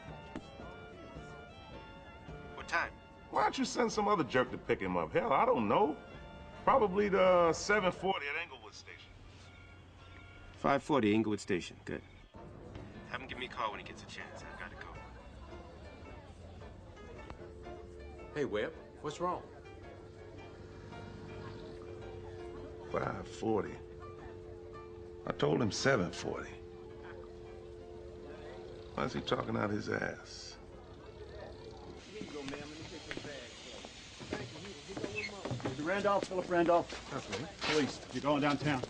What time? Why don't you send some other jerk to pick him up? Hell, I don't know. Probably the 7:40 at Englewood Station. 5:40, Inglewood Station. Good. Have him give me a call when he gets a chance. I've got to go. Hey, Webb, what's wrong? 5:40. I told him 7:40. Why is he talking out his ass? Here you go, ma'am. Let me take your bag for you. Thank you. Here you go with mom. Randolph, Philip Randolph. Okay. Police, you're going downtown.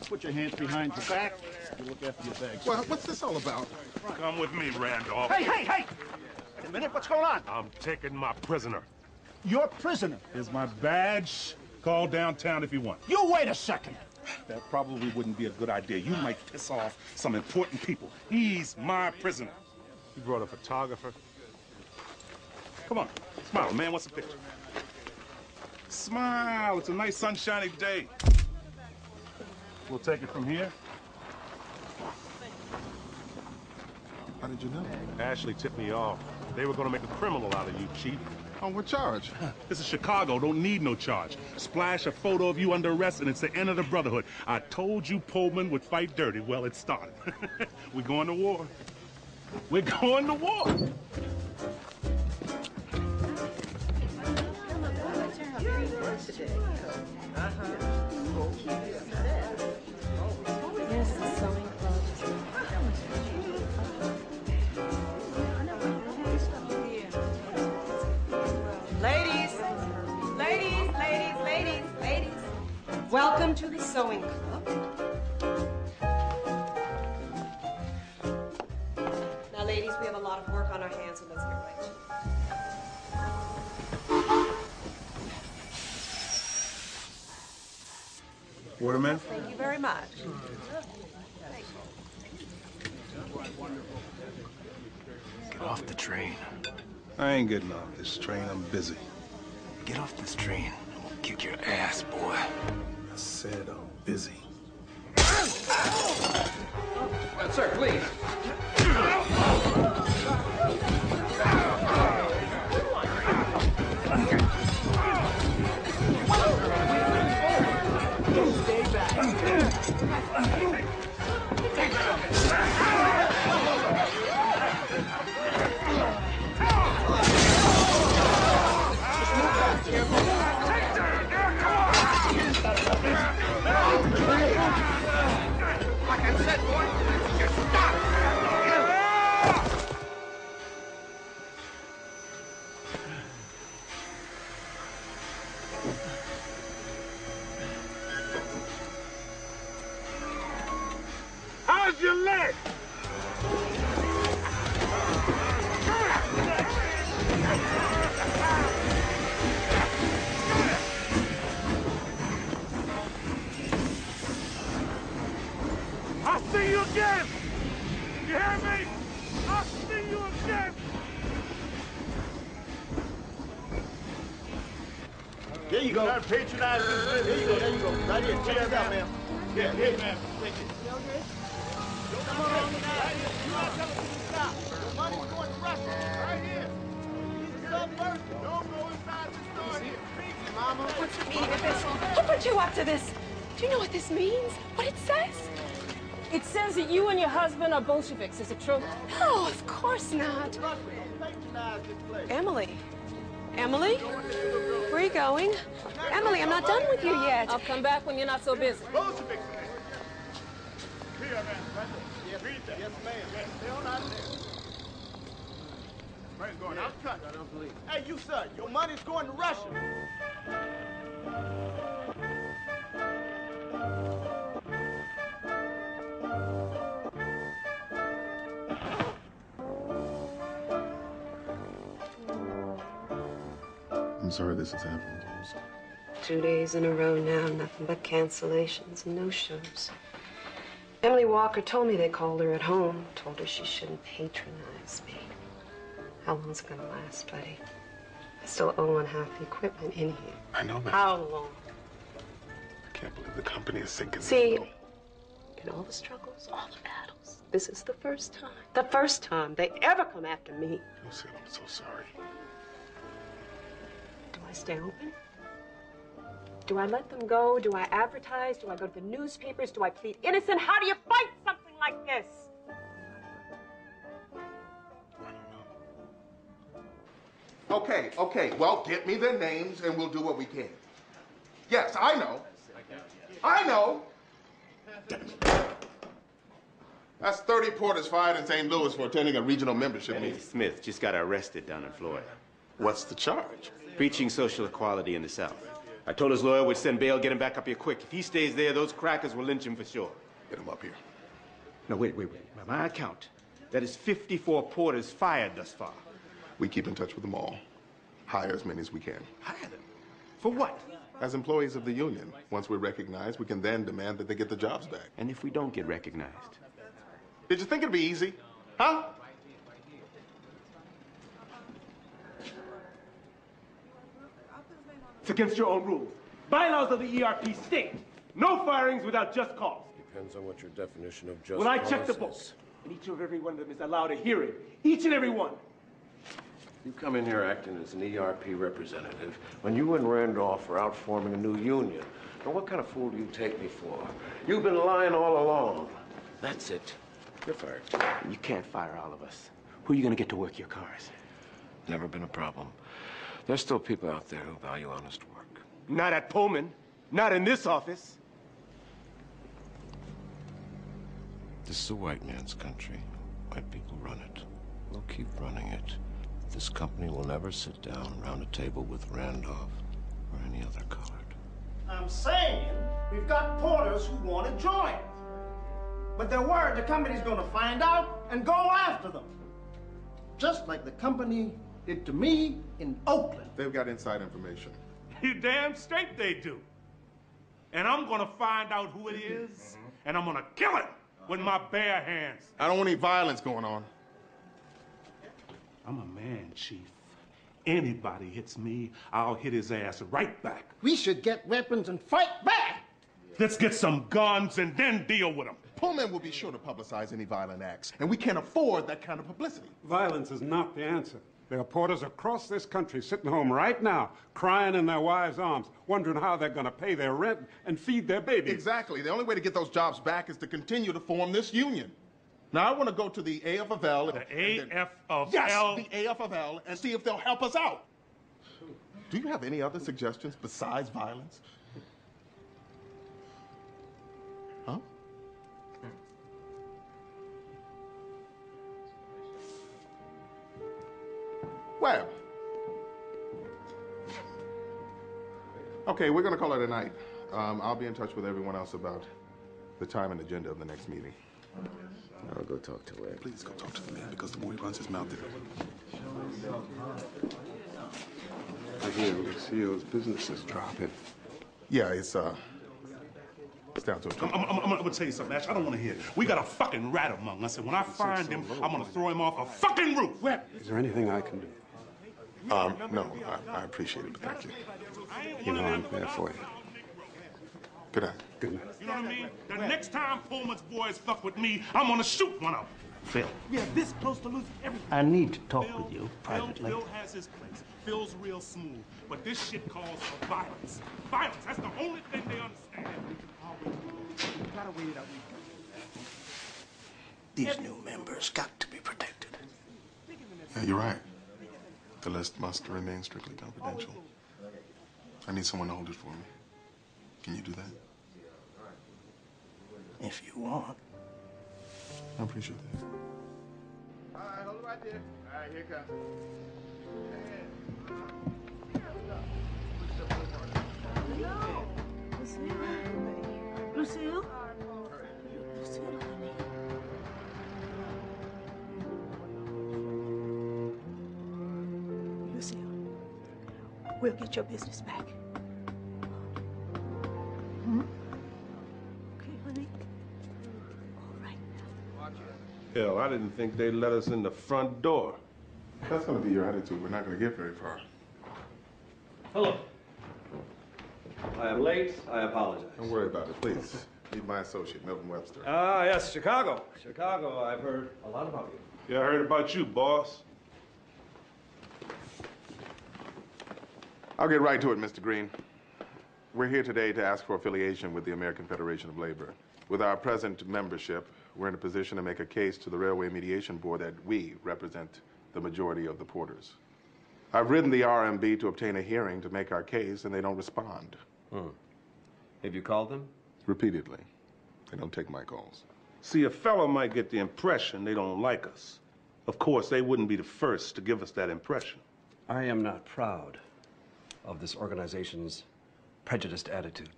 Put your hands behind your back. You look after your bags. Well, what's this all about? Come with me, Randolph. Hey! Wait a minute, what's going on? I'm taking my prisoner. Your prisoner? Here's my badge. Call downtown if you want. You wait a second. That probably wouldn't be a good idea. You might piss off some important people. He's my prisoner. You brought a photographer. Come on, smile, man. What's the picture? Smile. It's a nice sunshiny day. We'll take it from here. How did you know? Ashley tipped me off. They were going to make a criminal out of you, Chief. On what charge? This is Chicago. Don't need no charge. Splash a photo of you under arrest, and it's the end of the Brotherhood. I told you Pullman would fight dirty. Well, it started. We're going to war. We're going to war. Yes, the sewing club. Ladies. Welcome to the sewing club. Now, ladies, we have a lot of work on our hands, so let's get right to it. Waterman? Thank you very much. Get off the train. I ain't getting off this train. I'm busy. Get off this train. I'll kick your ass, boy. I said I'm busy. Sir, please. Stay back. Like I said, boy, just stop! How's your leg? I'll see you again! You hear me? I'll see you again! There you go. Not patronize this. There you go. Right here. Check it out, ma'am. Yeah, here, ma'am. Thank you. Come on, right here. You not telling me to stop. The money's going to Russia. Right here. These is up first. Don't go inside the store here. Mama. What's the meaning of this? Who put you up to this? Do you know what this means? What it says? It says that you and your husband are Bolsheviks. Is it true? No, of course not. Emily. Emily? Where are you going? Emily, I'm not done with you yet. I'll come back when you're not so busy. Bolsheviks. Here, man. Right there. Read that. Yes, ma'am. Yes, stay on out of there. Money's going out. Cut. I don't believe it. Hey, you, sir. Your money's going to Russia. I'm sorry this has happened. 2 days in a row now, nothing but cancellations and no-shows. Emily Walker told me they called her at home, told her she shouldn't patronize me. How long's it gonna last, buddy? I still owe on half the equipment in here. I know that. How long? I can't believe the company is sinking. See, in all the struggles, all the battles, this is the first time they ever come after me. Lucille, I'm so sorry. Do I stay open? Do I let them go? Do I advertise? Do I go to the newspapers? Do I plead innocent? How do you fight something like this? Okay. Well, get me their names and we'll do what we can. Yes, I know. That's 30 porters fired in St. Louis for attending a regional membership meeting. Smith just got arrested down in Florida. What's the charge? Preaching social equality in the South. I told his lawyer we'd send bail, get him back up here quick. If he stays there, those crackers will lynch him for sure. Get him up here. No, wait. By my account, that is 54 porters fired thus far. We keep in touch with them all. Hire as many as we can. Hire them? For what? As employees of the union. Once we're recognized, we can then demand that they get the jobs back. And if we don't get recognized? Did you think it'd be easy? Huh? It's against your own rules. Bylaws of the ERP state. No firings without just cause. Depends on what your definition of just Well, I cause checked the is. books, and each and every one of them is allowed a hearing. Each and every one. You come in here acting as an ERP representative when you and Randolph are out forming a new union. Now, what kind of fool do you take me for? You've been lying all along. That's it. You're fired. You can't fire all of us. Who are you going to get to work your cars? Never been a problem. There's still people out there who value honest work. Not at Pullman. Not in this office. This is a white man's country. White people run it. We'll keep running it. This company will never sit down around a table with Randolph or any other colored. I'm saying we've got porters who want to join. But they're worried the company's going to find out and go after them. Just like the company did to me in Oakland. They've got inside information. You damn straight they do. And I'm gonna find out who it is, and I'm gonna kill him with my bare hands. I don't want any violence going on. I'm a man, Chief. Anybody hits me, I'll hit his ass right back. We should get weapons and fight back. Let's get some guns and then deal with them. Pullman will be sure to publicize any violent acts, and we can't afford that kind of publicity. Violence is not the answer. There are porters across this country sitting home right now, crying in their wives' arms, wondering how they're going to pay their rent and feed their babies. Exactly. The only way to get those jobs back is to continue to form this union. Now, I want to go to the AFL. The AFL? Yes, the AFL, and see if they'll help us out. Do you have any other suggestions besides violence? Huh? Webb. Okay, we're going to call it a night. I'll be in touch with everyone else about the time and agenda of the next meeting. I'll go talk to Webb. Please go talk to the man, because the boy runs his mouth I hear Lucille's business is dropping. Yeah, it's down to a I'm gonna tell you something, Ash. I don't want to hear it. We got a fucking rat among us, and when I find him, I'm gonna throw him off a fucking roof. Is there anything I can do? No, I appreciate it, but thank you. You know I'm there for you. Good night. Good night. You know what I mean? The next time Pullman's boys fuck with me, I'm gonna shoot one of them. Phil, We are this close to losing everything. I need to talk with you privately. Phil has his place. Phil's real smooth. But this shit calls for violence. Violence, that's the only thing they understand. We gotta wait it out. These new members got to be protected. Yeah, you're right. The list must remain strictly confidential. I need someone to hold it for me. Can you do that? If you want. I appreciate that. All right, hold it right there. All right, here it comes. Lucille? Lucille? Lucille, we'll get your business back. Okay, honey? All right. Hell, I didn't think they'd let us in the front door. If that's going to be your attitude, we're not going to get very far. Hello. I am late. I apologize. Don't worry about it, please. Meet my associate, Melvin Webster. Ah, yes, Chicago. Chicago, I've heard a lot about you. Yeah, I heard about you, boss. I'll get right to it, Mr. Green. We're here today to ask for affiliation with the American Federation of Labor. With our present membership, we're in a position to make a case to the Railway Mediation Board that we represent the majority of the porters. I've written the RMB to obtain a hearing to make our case, and they don't respond. Have you called them? Repeatedly. They don't take my calls. See, a fellow might get the impression they don't like us. Of course, they wouldn't be the first to give us that impression. I am not proud of this organization's prejudiced attitude.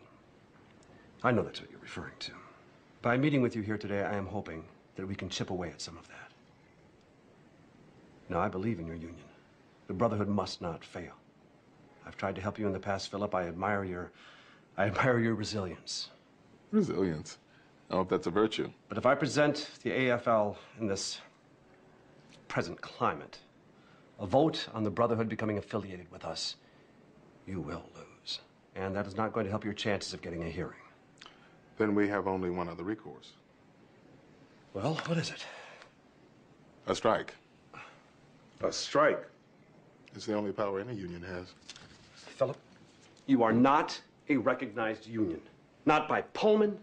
I know that's what you're referring to. By meeting with you here today, I am hoping that we can chip away at some of that. Now, I believe in your union. The Brotherhood must not fail. I've tried to help you in the past, Philip. I admire your resilience. Resilience? I hope that's a virtue. But if I present the AFL in this present climate, a vote on the Brotherhood becoming affiliated with us, you will lose. And that is not going to help your chances of getting a hearing. Then we have only one other recourse. Well, what is it? A strike. A strike? It's the only power any union has. Philip, you are not a recognized union. Not by Pullman,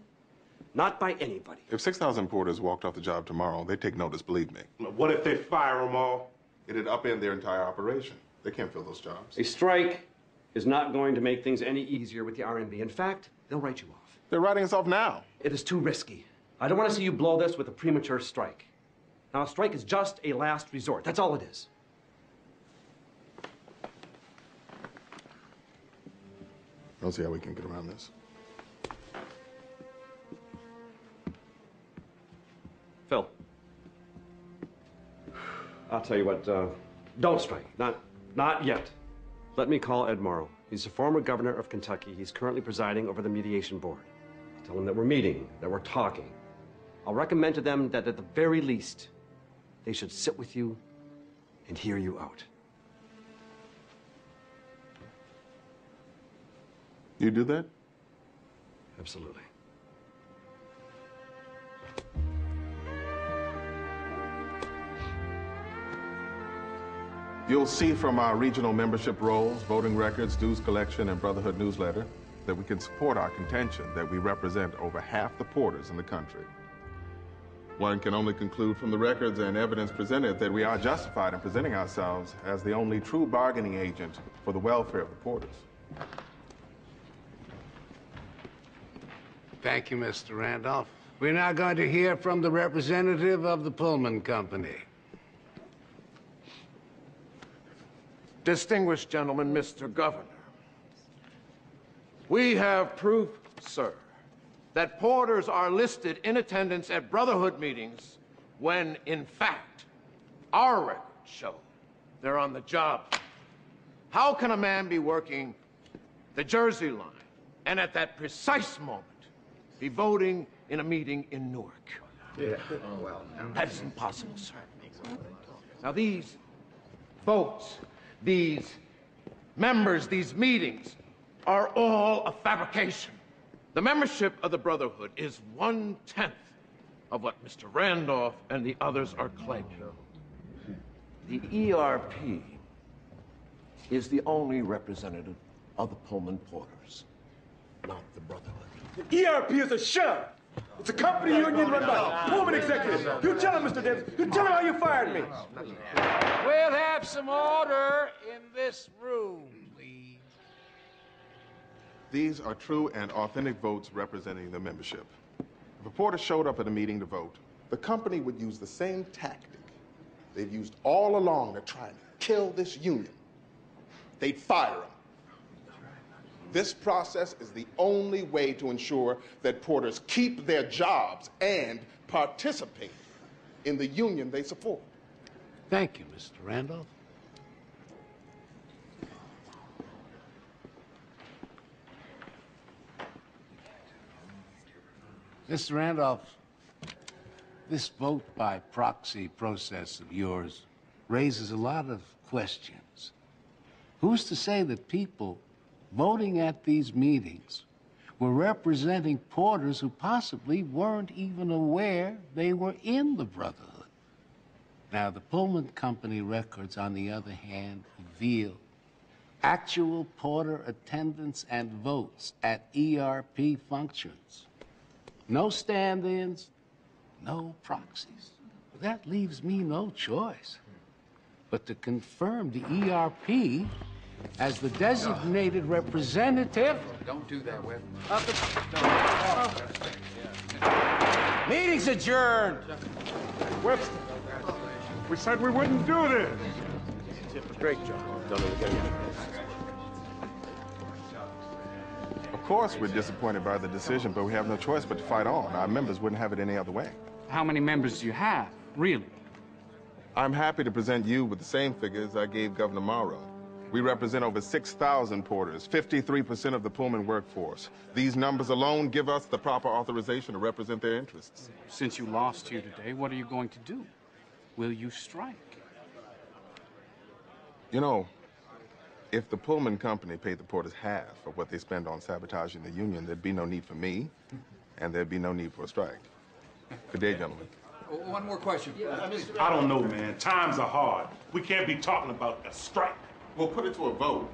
not by anybody. If 6,000 porters walked off the job tomorrow, they'd take notice, believe me. What if they fire them all? It'd upend their entire operation. They can't fill those jobs. A strike is not going to make things any easier with the RMB. In fact, they'll write you off. They're writing us off now. It is too risky. I don't want to see you blow this with a premature strike. Now, a strike is just a last resort. That's all it is. I'll see how we can get around this. Phil, I'll tell you what, don't strike. Not yet. Let me call Ed Morrow. He's the former governor of Kentucky. He's currently presiding over the mediation board. Tell him that we're meeting, that we're talking. I'll recommend to them that at the very least, they should sit with you and hear you out. You do that? Absolutely. You'll see from our regional membership rolls, voting records, dues collection, and Brotherhood newsletter that we can support our contention that we represent over half the porters in the country. One can only conclude from the records and evidence presented that we are justified in presenting ourselves as the only true bargaining agent for the welfare of the porters. Thank you, Mr. Randolph. We're now going to hear from the representative of the Pullman Company. Distinguished gentlemen, Mr. Governor, we have proof, sir, that porters are listed in attendance at Brotherhood meetings when, in fact, our records show they're on the job. How can a man be working the Jersey line and at that precise moment be voting in a meeting in Newark? Yeah. Oh, well, that is impossible, sir. Now, these votes, these members, these meetings are all a fabrication. The membership of the Brotherhood is 1/10 of what Mr. Randolph and the others are claiming. The ERP is the only representative of the Pullman porters, not the Brotherhood. The ERP is a sham. It's a company union run by Pullman executives. You tell him, Mr. Davis. You tell him how you fired me. We'll have some order in this room, please. These are true and authentic votes representing the membership. If a porter showed up at a meeting to vote, the company would use the same tactic they've used all along to try and kill this union. They'd fire him. This process is the only way to ensure that porters keep their jobs and participate in the union they support. Thank you, Mr. Randolph. Mr. Randolph, this vote by proxy process of yours raises a lot of questions. Who's to say that people voting at these meetings were representing porters who possibly weren't even aware they were in the Brotherhood? Now, the Pullman Company records, on the other hand, reveal actual porter attendance and votes at ERP functions. No stand-ins, no proxies. That leaves me no choice but to confirm the ERP as the designated representative. Don't do that, Webb. Meeting's adjourned. Webster, we said we wouldn't do this. Great job. Done it again. Of course, we're disappointed by the decision, but we have no choice but to fight on. Our members wouldn't have it any other way. How many members do you have, really? I'm happy to present you with the same figures I gave Governor Morrow. We represent over 6,000 porters, 53% of the Pullman workforce. These numbers alone give us the proper authorization to represent their interests. Since you lost here today, what are you going to do? Will you strike? You know, if the Pullman company paid the porters half of what they spend on sabotaging the union, there'd be no need for me, and there'd be no need for a strike. Good day, gentlemen. One more question. I don't know, man. Times are hard. We can't be talking about a strike. We'll put it to a vote.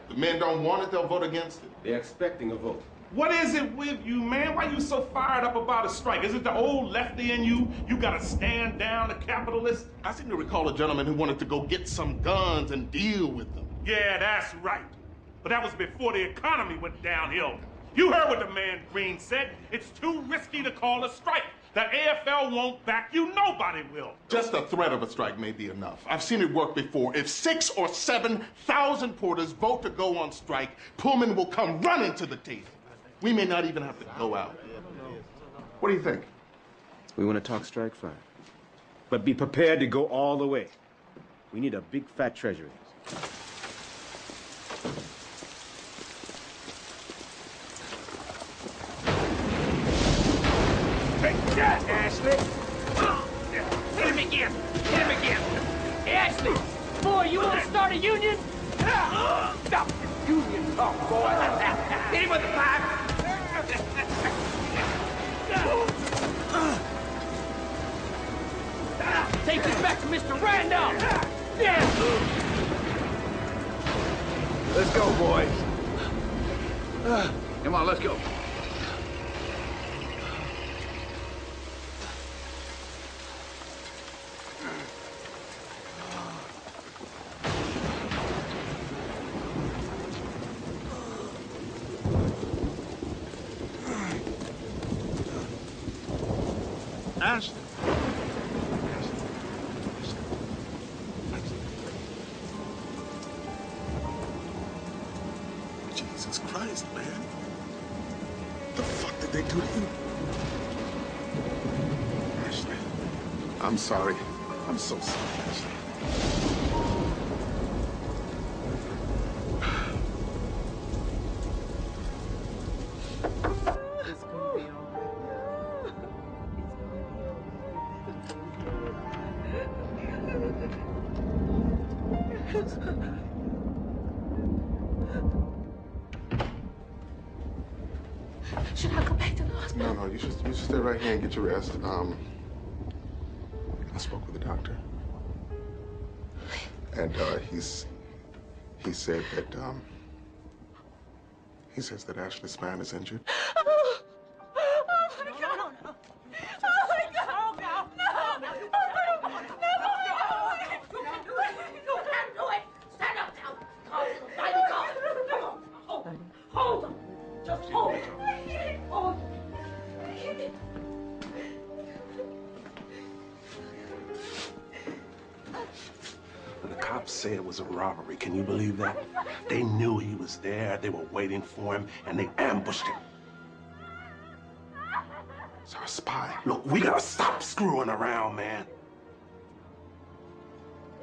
The men don't want it, they'll vote against it. They're expecting a vote. What is it with you, man? Why you so fired up about a strike? Is it the old lefty in you? You gotta stand down the capitalists? I seem to recall a gentleman who wanted to go get some guns and deal with them. Yeah, that's right. But that was before the economy went downhill. You heard what the man Green said. It's too risky to call a strike. The AFL won't back you. Nobody will. Just the threat of a strike may be enough. I've seen it work before. If 6,000 or 7,000 porters vote to go on strike, Pullman will come running to the table. We may not even have to go out. What do you think? We want to talk strike, fine. But be prepared to go all the way. We need a big fat treasury. Ashley! Hit him again! Hit him again! Hey, Ashley! Boy, you want to start a union? Stop this union talk, boy! Hit him with the pipe! Take this back to Mr. Randolph! Yeah! Let's go, boys. Come on, let's go. Ashley. Jesus Christ, man. The fuck did they do to you? Ashley. I'm sorry. I'm so sorry, Ashley. Should I go back to the hospital? No, you should stay right here and get your rest. I spoke with the doctor. And he said that he says that Ashley's spine is injured. Oh my God! Oh my God! Oh no! No! You can do it! You can do it! Stand up now! Come on! Hold on! Just hold it! Hold it! The cops say it was a robbery. Can you believe that? They knew he was there. They were waiting for him, and they ambushed him. So a spy. Look, we gotta stop screwing around, man.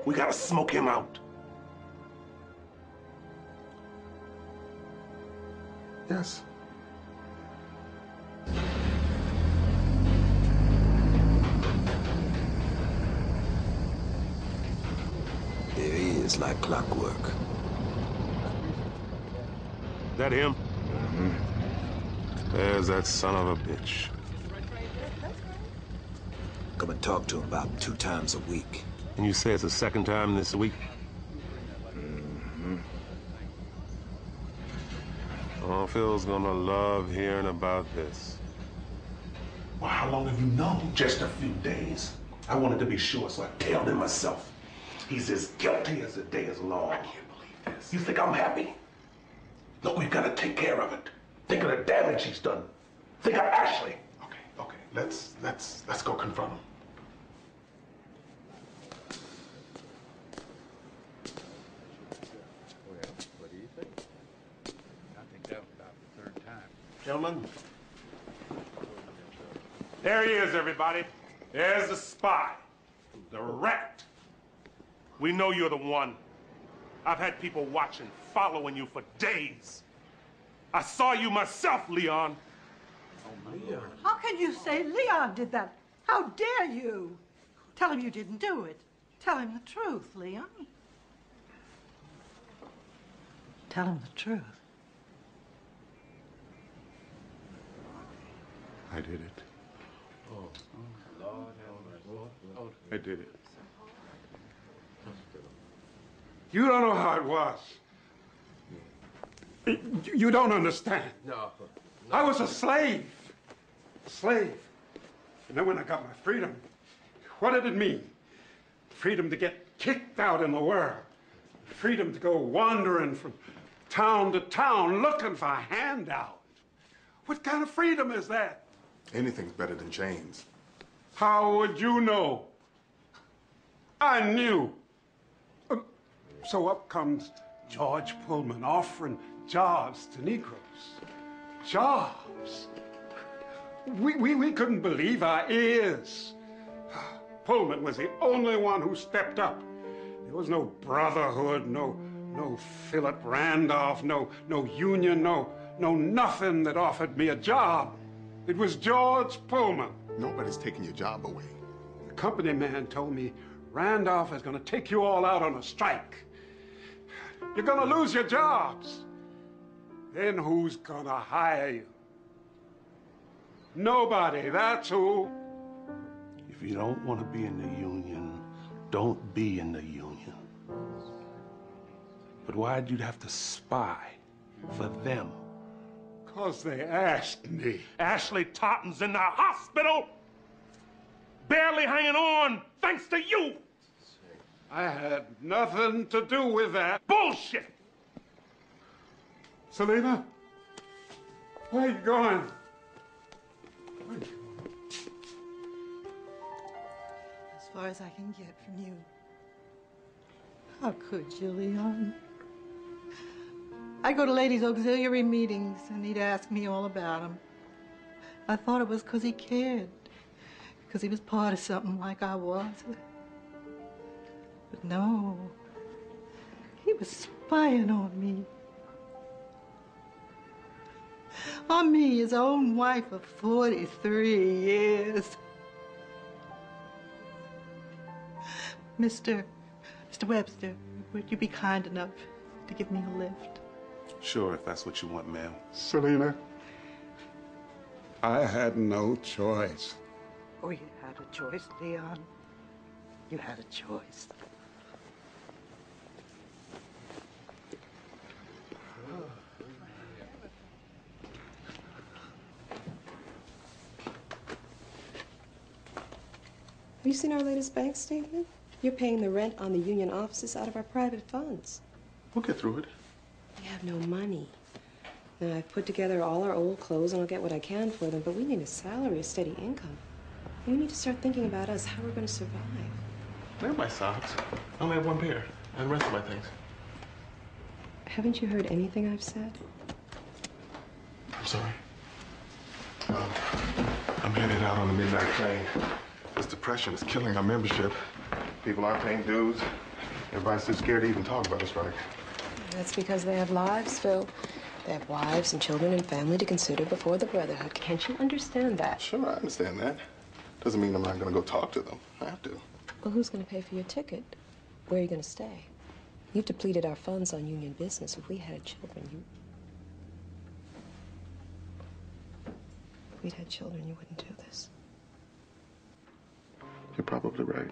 We gotta smoke him out. Yes. There he is, like clockwork. That him? Mm-hmm. There's that son of a bitch. Come and talk to him about 2 times a week. And you say it's the second time this week? Mm-hmm. Oh, Phil's gonna love hearing about this. Well, how long have you known? Just a few days. I wanted to be sure, so I tailed him myself. He's as guilty as the day is long. I can't believe this. You think I'm happy? Look, we've got to take care of it. Think of the damage he's done. Think of Ashley. Okay. Let's go confront him. Well, what do you think? I think that was about the 3rd time. Gentlemen. There he is, everybody. There's the spy. The rat. We know you're the one. I've had people watching, following you for days. I saw you myself, Leon. How can you say Leon did that? How dare you? Tell him you didn't do it. Tell him the truth, Leon. Tell him the truth. I did it. Oh, Lord. I did it. You don't know how it was. You don't understand. No. I was a slave. A slave. And then when I got my freedom, what did it mean? Freedom to get kicked out in the world. Freedom to go wandering from town to town looking for a handout. What kind of freedom is that? Anything's better than chains. How would you know? I knew. So up comes George Pullman offering jobs to Negroes. Jobs. We couldn't believe our ears. Pullman was the only one who stepped up. There was no brotherhood, no Philip Randolph, no union, no nothing that offered me a job. It was George Pullman. Nobody's taking your job away. The company man told me Randolph is going to take you all out on a strike. You're going to lose your jobs. Then who's going to hire you? Nobody, that's who. If you don't want to be in the union, don't be in the union. But why'd you have to spy for them? 'Cause they asked me. Ashley Totten's in the hospital, barely hanging on thanks to you. I had nothing to do with that. Bullshit! Selena, where are you going? As far as I can get from you. How could you, Leon? I go to ladies' auxiliary meetings, and he'd ask me all about him. I thought it was because he cared, because he was part of something like I was. But no, he was spying on me. On me, his own wife of 43 years. Mr. Webster, would you be kind enough to give me a lift? Sure, if that's what you want, ma'am. Selena, I had no choice. Oh, you had a choice, Leon. You had a choice. Have you seen our latest bank statement? You're paying the rent on the union offices out of our private funds. We'll get through it. We have no money. Now, I've put together all our old clothes and I'll get what I can for them, but we need a salary, a steady income. We need to start thinking about us, how we're going to survive. They're my socks. I only have one pair, and the rest of my things. Haven't you heard anything I've said? I'm sorry. I'm headed out on the midnight train. This depression is killing our membership. People aren't paying dues. Everybody's too scared to even talk about a strike. That's because they have lives, Phil. They have wives and children and family to consider before the Brotherhood. Can't you understand that? Sure, I understand that. Doesn't mean I'm not going to go talk to them. I have to. Well, who's going to pay for your ticket? Where are you going to stay? You've depleted our funds on union business. If we had children, If we'd had children, you wouldn't do this. You're probably right.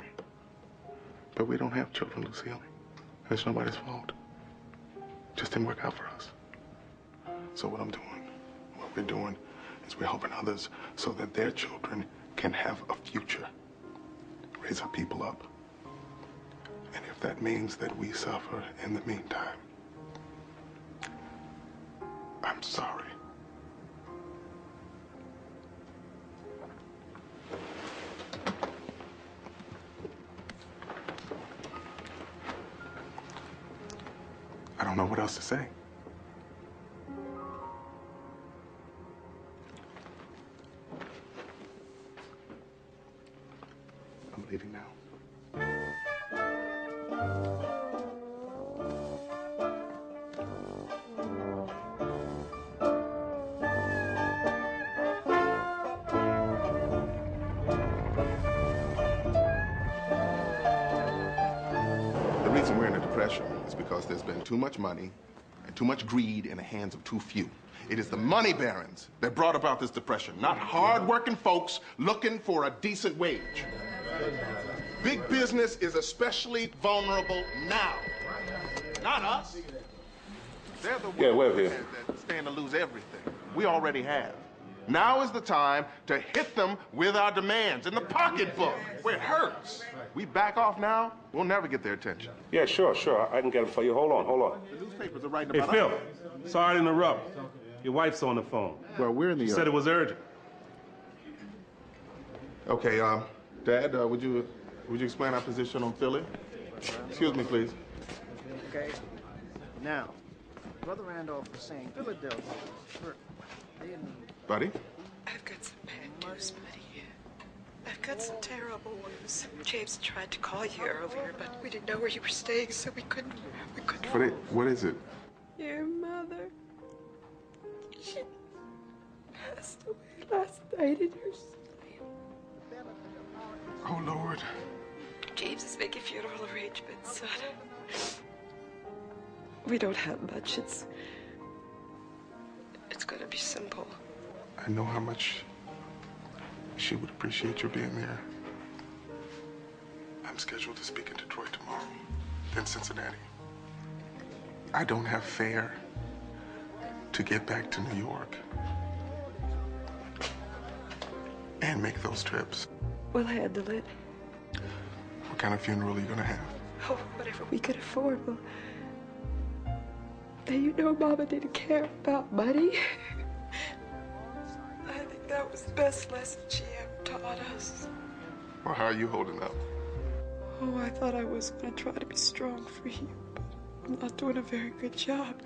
But we don't have children, Lucille. And it's nobody's fault. It just didn't work out for us. So what we're doing is we're helping others so that their children can have a future. Raise our people up. And if that means that we suffer in the meantime, I'm sorry. I don't know what else to say. depression is because there's been too much money and too much greed in the hands of too few. It is the money barons that brought about this depression, not hard-working folks looking for a decent wage. Big business is especially vulnerable now. Not us. They're the ones that stand to lose everything. We already have. Now is the time to hit them with our demands in the pocketbook, where it hurts. We back off now, we'll never get their attention. Yeah, sure. I can get them for you. Hold on. The newspapers are writing Hey, about Phil, us. sorry to interrupt. Your wife's on the phone. Well, we're in the... She said it was urgent. Okay, Dad, would you explain our position on Philly? Excuse me, please. Okay. Now, Brother Randolph was saying Philadelphia. Buddy? I've got some bad news, buddy. I've got some terrible news. James tried to call you earlier, but we didn't know where you were staying, so we couldn't. What is it? Your mother. She passed away last night in her sleep. Oh, Lord. James is making funeral arrangements, son. We don't have much. It's gonna be simple. I know how much she would appreciate your being there. I'm scheduled to speak in Detroit tomorrow, then Cincinnati. I don't have fare to get back to New York and make those trips. We'll handle it. What kind of funeral are you gonna have? Oh, whatever we could afford. Well, now you know Mama didn't care about money. I think that was the best lesson she ever taught us. Well, how are you holding up? Oh, I thought I was going to try to be strong for you, but I'm not doing a very good job.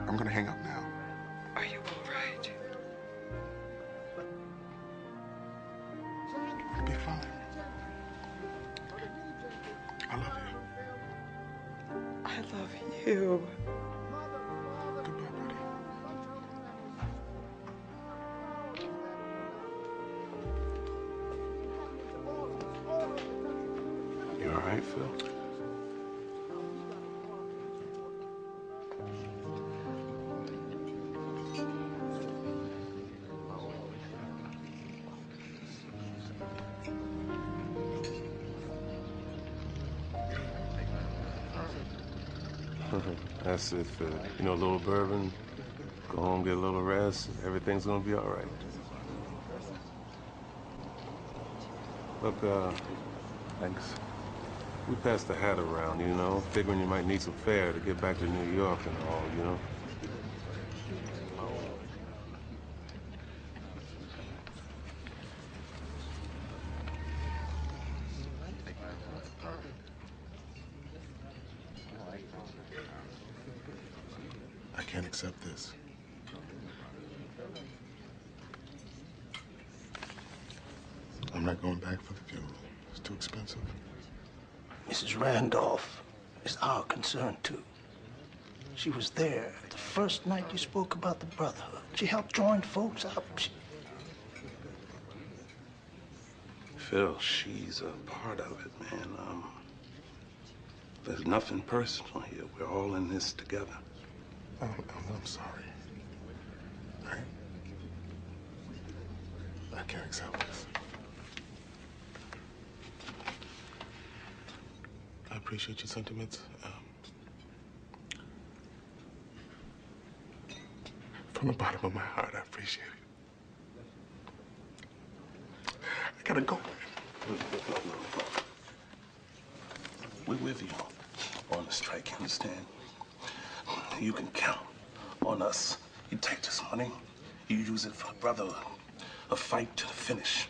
I'm gonna hang up now. Are you all right? I'll be fine. I love you. I love you. Goodbye, buddy. You all right, Phil? That's it, Phil. You know, a little bourbon, go home, get a little rest, everything's gonna be all right. Look, thanks. We passed the hat around, you know, figuring you might need some fare to get back to New York and all, you know. I can't accept this. I'm not going back for the funeral. It's too expensive. Mrs. Randolph is our concern, too. She was there the first night you spoke about the Brotherhood. She helped join folks up. Phil, she's a part of it, man. There's nothing personal here. We're all in this together. I'm sorry. I can't accept this. I appreciate your sentiments. From the bottom of my heart, I appreciate it. I gotta go. No. We're with you on the strike, you understand? You can count on us. You take this money, you use it for the Brotherhood. A fight to the finish.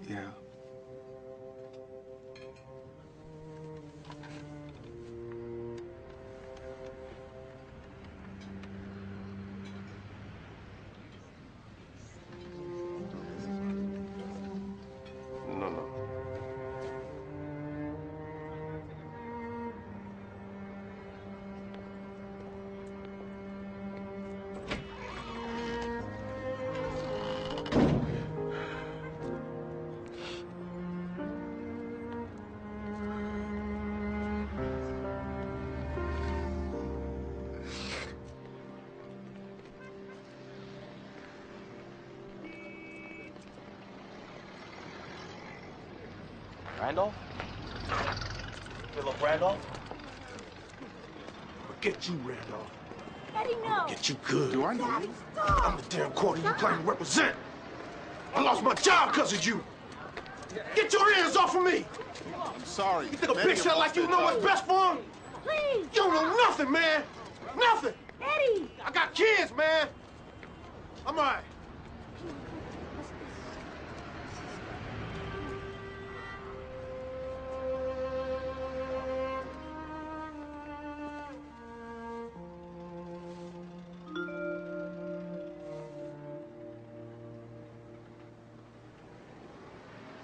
Yeah. No. Randolph? Philip Randolph? I'll get you, Randolph. Eddie, no. Get you good. Do I know you? I'm the damn quarter you claim to represent. I lost my job because of you. Get your hands off of me. I'm sorry. You think a big shot like you know what's best for him? Please. You don't know nothing, man. Nothing. Eddie. I got kids, man. I'm all right.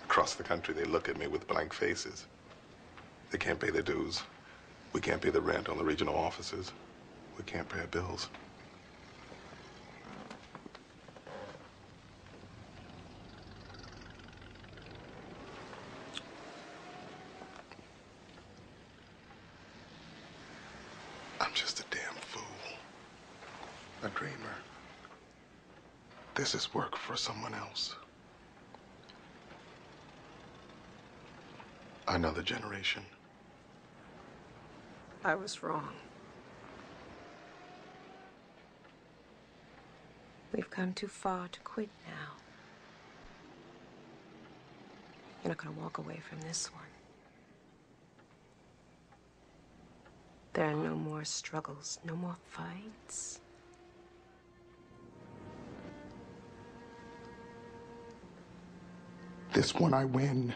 Across the country, they look at me with blank faces. They can't pay their dues. We can't pay the rent on the regional offices. We can't pay our bills. I'm just a damn fool. A dreamer. This is work for someone else. Another generation. I was wrong. We've come too far to quit now. You're not going to walk away from this one. There are no more struggles, no more fights. This one I win.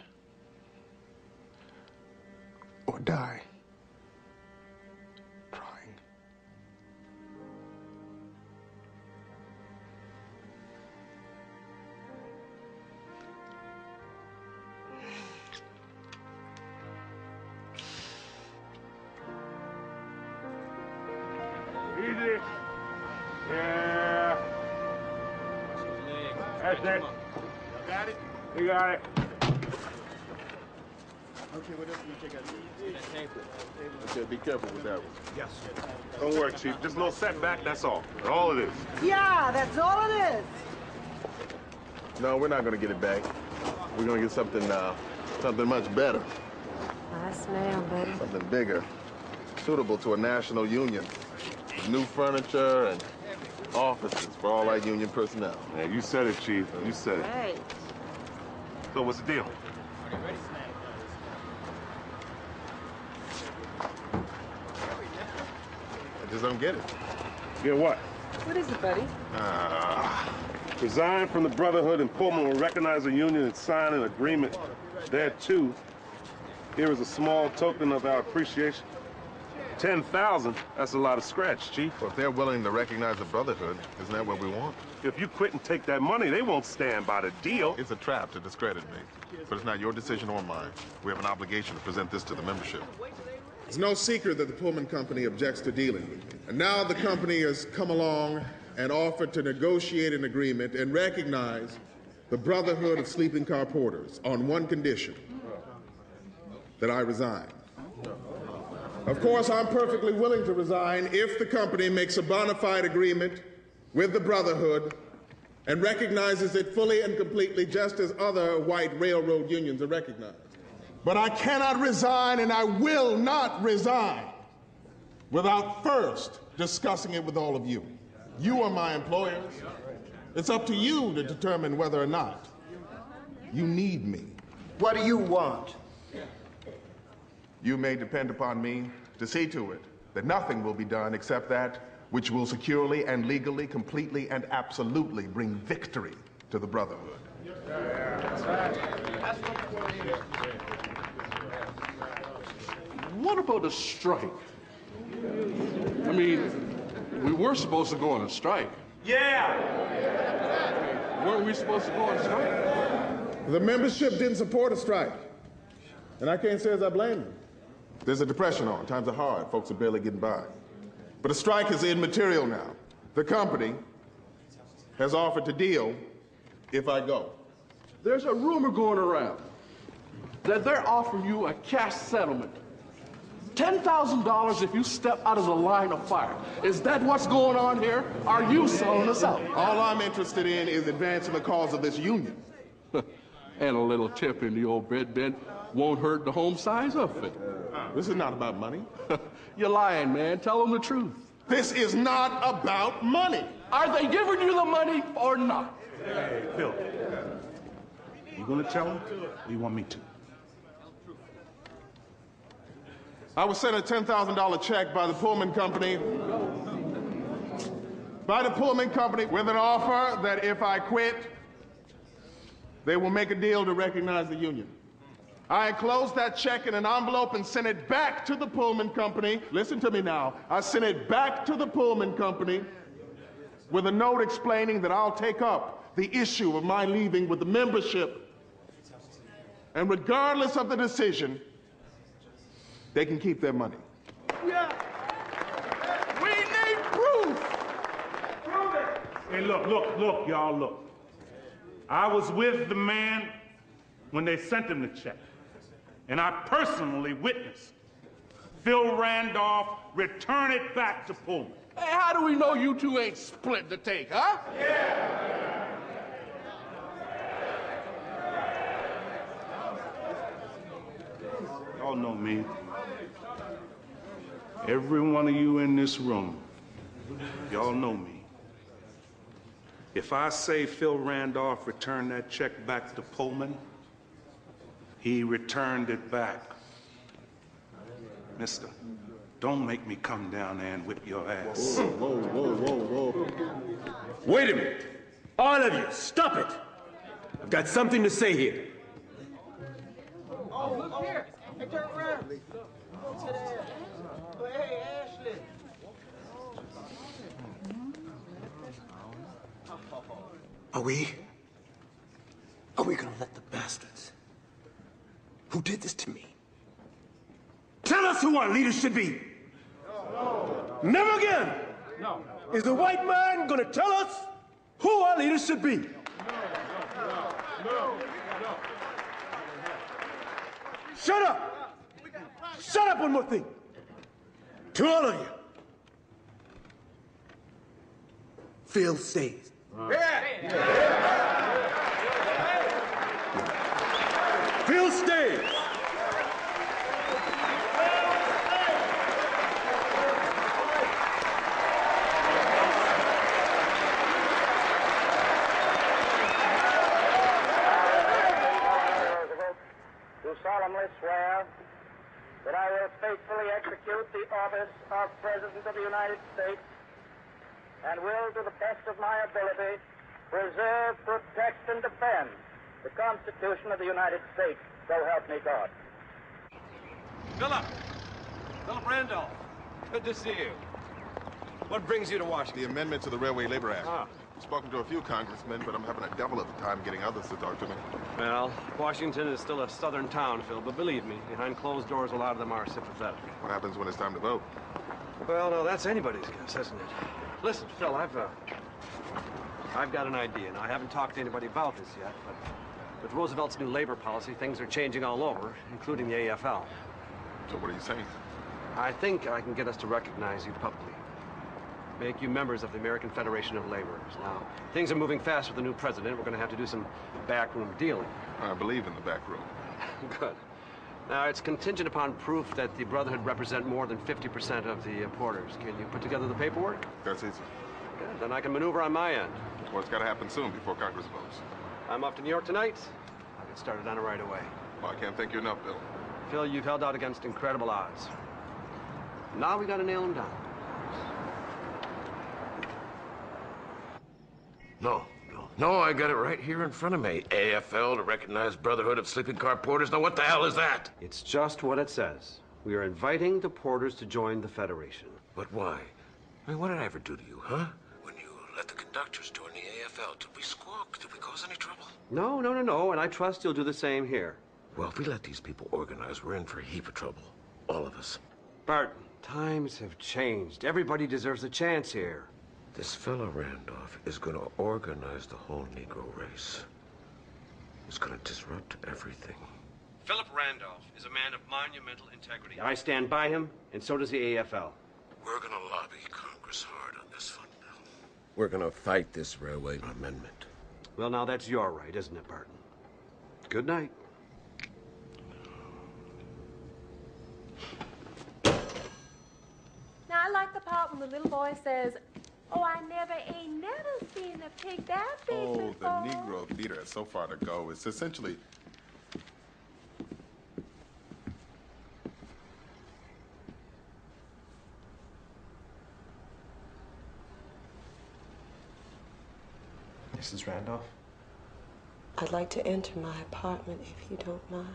Or die. Trying. Easy. Yeah. That's it. Got it? You got it. Okay, what else we check out? Okay, be careful with that one. Yes. Don't worry, Chief. Just a little setback, that's all. That's all it is. Yeah, that's all it is. No, we're not gonna get it back. We're gonna get something much better. Last mail, baby. Something bigger. Suitable to a national union. New furniture and offices for all our union personnel. Yeah, you said it, Chief. You said it. Hey. So what's the deal? I just don't get it. Get what? What is it, buddy? Resign from the Brotherhood and Pullman will recognize the union and sign an agreement there too. Here is a small token of our appreciation. 10,000, that's a lot of scratch, Chief. Well, if they're willing to recognize the Brotherhood, isn't that what we want? If you quit and take that money, they won't stand by the deal. It's a trap to discredit me. But it's not your decision or mine. We have an obligation to present this to the membership. It's no secret that the Pullman Company objects to dealing with me. And now the company has come along and offered to negotiate an agreement and recognize the Brotherhood of Sleeping Car Porters on one condition, that I resign. Of course, I'm perfectly willing to resign if the company makes a bona fide agreement with the Brotherhood and recognizes it fully and completely, just as other white railroad unions are recognized. But I cannot resign, and I will not resign without first discussing it with all of you. You are my employers. It's up to you to determine whether or not you need me. What do you want? You may depend upon me to see to it that nothing will be done except that which will securely and legally, completely and absolutely bring victory to the Brotherhood. What about a strike? I mean, we were supposed to go on a strike. Yeah! Weren't we supposed to go on a strike? The membership didn't support a strike, and I can't say as I blame them. There's a depression on. Times are hard. Folks are barely getting by. But a strike is immaterial now. The company has offered to deal if I go. There's a rumor going around that they're offering you a cash settlement. $10,000 if you step out of the line of fire. Is that what's going on here? Are you selling us out? All I'm interested in is advancing the cause of this union. And a little tip in the old bed bin. won't hurt the home size outfit. This is not about money. You're lying, man. Tell them the truth. This is not about money. Are they giving you the money or not? Hey, Phil. You gonna tell them? Or you want me to? I was sent a $10,000 check by the Pullman Company. With an offer that if I quit, they will make a deal to recognize the union. I enclosed that check in an envelope and sent it back to the Pullman Company. Listen to me now. I sent it back to the Pullman Company with a note explaining that I'll take up the issue of my leaving with the membership. And regardless of the decision, they can keep their money. Yeah. We need proof. Hey, look, y'all, look. I was with the man when they sent him the check. And I personally witnessed Phil Randolph return it back to Pullman. Hey, how do we know you two ain't split the take, huh? Yeah. Y'all know me. Every one of you in this room, y'all know me. If I say Phil Randolph returned that check back to Pullman, he returned it back. Mister, don't make me come down there and whip your ass. Whoa. Wait a minute. All of you, stop it. I've got something to say here. Oh, look here. Hey, turn around. Look to there. Hey, Ashley. Are we gonna let the bastards who did this to me tell us who our leaders should be? No. Never again. No. Is the white man gonna tell us who our leaders should be? No. Shut up! Shut up, one more thing. To all of you. Phil stays. Phil stays. Do solemnly swear that I will faithfully execute the office of President of the United States and will, to the best of my ability, preserve, protect, and defend the Constitution of the United States. So help me God. Philip Randolph. Good to see you. What brings you to Washington? The amendment to the Railway Labor Act. I've spoken to a few congressmen, but I'm having a devil of a time getting others to talk to me. Well, Washington is still a southern town, Phil, but believe me, behind closed doors, a lot of them are sympathetic. What happens when it's time to vote? Well, no, that's anybody's guess, isn't it? Listen, Phil, I've got an idea. Now, I haven't talked to anybody about this yet, but with Roosevelt's new labor policy, things are changing all over, including the AFL. So what are you saying? I think I can get us to recognize you publicly. Make you members of the American Federation of Laborers. Now, things are moving fast with the new president. We're going to have to do some backroom dealing. I believe in the back room. Good. Now, it's contingent upon proof that the Brotherhood represent more than 50% of the porters. Can you put together the paperwork? That's easy. Good. Then I can maneuver on my end. Well, it's got to happen soon before Congress votes. I'm off to New York tonight. I'll get started on it right away. Well, I can't thank you enough, Bill. Phil, you've held out against incredible odds. Now we got to nail him down. No, I got it right here in front of me. AFL to recognize Brotherhood of Sleeping Car Porters. Now, what the hell is that? It's just what it says. We are inviting the porters to join the Federation. But why? I mean, what did I ever do to you, huh? When you let the conductors join the AFL, did we squawk? Did we cause any trouble? No, and I trust you'll do the same here. Well, if we let these people organize, we're in for a heap of trouble. All of us. Barton, times have changed. Everybody deserves a chance here. This fellow Randolph is going to organize the whole Negro race. He's going to disrupt everything. Philip Randolph is a man of monumental integrity. I stand by him, and so does the AFL. We're going to lobby Congress hard on this fund bill. We're going to fight this railway amendment. Well, now that's your right, isn't it, Barton? Good night. like the part when the little boy says, "Oh, I ain't never seen a pig that big Oh, before." the Negro theater has so far to go. It's essentially... Mrs. Randolph? I'd like to enter my apartment if you don't mind.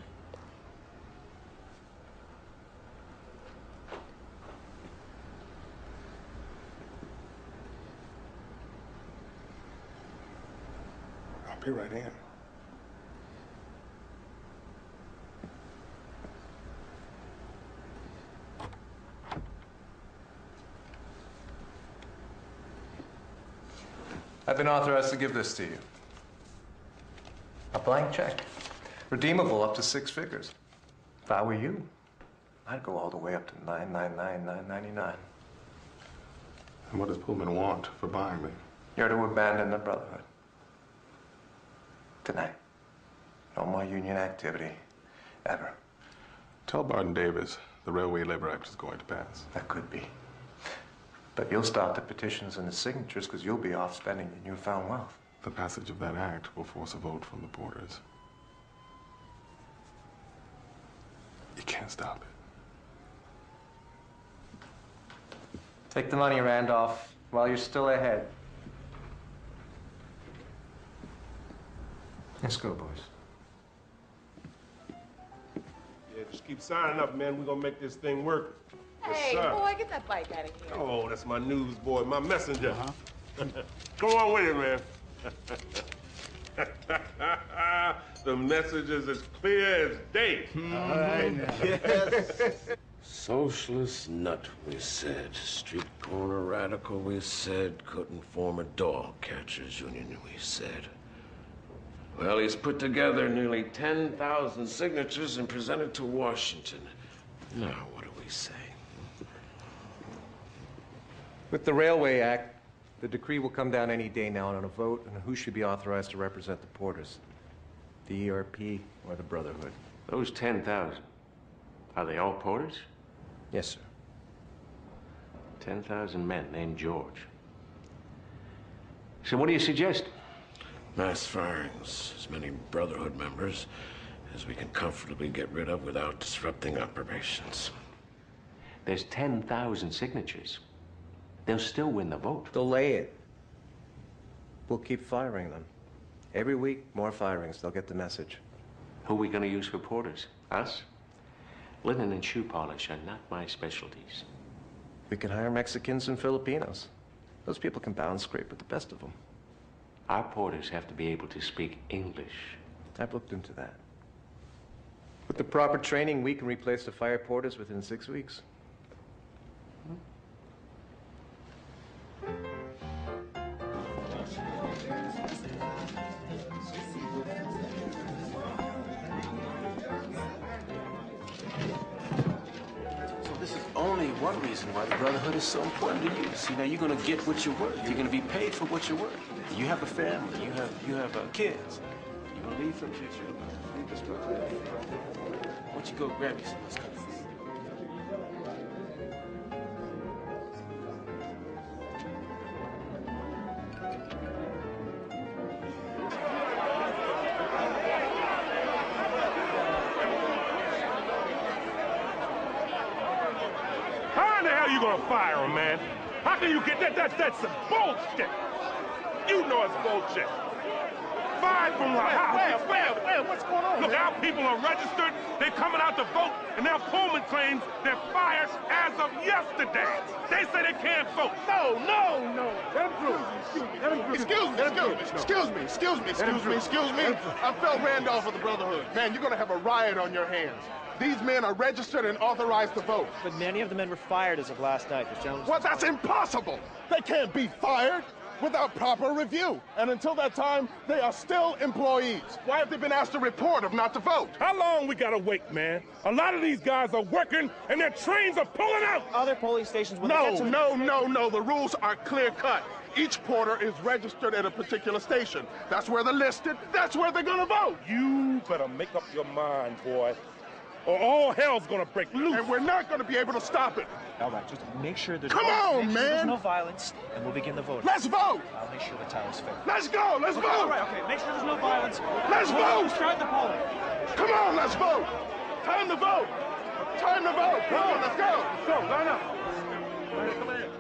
I'll be right in. I've been authorized to give this to you. A blank check. Redeemable up to 6 figures. If I were you, I'd go all the way up to $999,999. And what does Pullman want for buying me? You're to abandon the Brotherhood. Tonight. No more union activity. Ever. Tell Barton Davis the Railway Labor Act is going to pass. That could be. But you'll stop the petitions and the signatures because you'll be off spending your newfound wealth. The passage of that act will force a vote from the porters. You can't stop it. Take the money, Randolph, while you're still ahead. Let's go, boys. Yeah, just keep signing up, man. We're gonna make this thing work. Hey, Yes, sir. boy, get that bike out of here. Oh, that's my newsboy, my messenger. Come on with it, man. The message is as clear as day. All right, now. Yes. Socialist nut, we said. Street corner radical, we said. Couldn't form a dog catchers union, we said. Well, he's put together nearly 10,000 signatures and presented to Washington. Now, what do we say? With the Railway Act, the decree will come down any day now on a vote on who should be authorized to represent the porters. The ERP or the Brotherhood. Those 10,000, are they all porters? Yes, sir. 10,000 men named George. So what do you suggest? Mass firings. As many Brotherhood members as we can comfortably get rid of without disrupting operations. There's 10,000 signatures. They'll still win the vote. Delay it. We'll keep firing them. Every week, more firings. They'll get the message. Who are we going to use for porters? Us? Linen and shoe polish are not my specialties. We can hire Mexicans and Filipinos. Those people can bounce scrape with the best of them. Our porters have to be able to speak English. I've looked into that. With the proper training, we can replace the fire porters within 6 weeks. Only one reason why the Brotherhood is so important to you. See, now you're gonna get what you're worth. You're gonna be paid for what you're worth. You have a family. You have kids. You wanna leave some future. Leave this Brotherhood. Why don't you go grab you some of this kind of food? You gonna fire him, man? How can you get that? That's some bullshit. You know it's bullshit. Fired from like Where? What's going on? Look, our people are registered. They're coming out to vote, and now Pullman claims they're fired as of yesterday. They say they can't vote. No. Let him through. Excuse me. I'm Phil Randolph of the Brotherhood. Man, you're gonna have a riot on your hands. These men are registered and authorized to vote. But many of the men were fired as of last night. Well, that's impossible. They can't be fired without proper review. And until that time, they are still employees. Why have they been asked to report if not to vote? How long we gotta wait, man? A lot of these guys are working and their trains are pulling out. Other polling stations will No. The rules are clear cut. Each porter is registered at a particular station. That's where they're listed. That's where they're gonna vote. You better make up your mind, boy. or all hell's gonna break loose. And we're not gonna be able to stop it. All right, just make sure there's Come on, make sure there's man. no violence, and we'll begin the voting. Let's vote. I'll make sure the tally's fair. Let's go. Let's Okay, vote. all right, okay. Make sure there's no violence. Let's vote. Start the polling. Come on, let's vote. Time to vote. Time to vote. Come on, let's go. Let's go. Line up. Come in.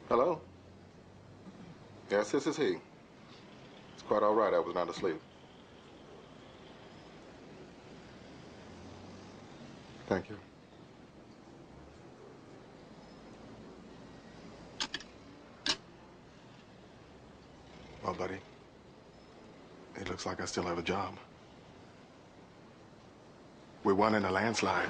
Hello? Yes, this is he. It's quite all right. I was not asleep. Thank you. Well, buddy, it looks like I still have a job. We won in a landslide.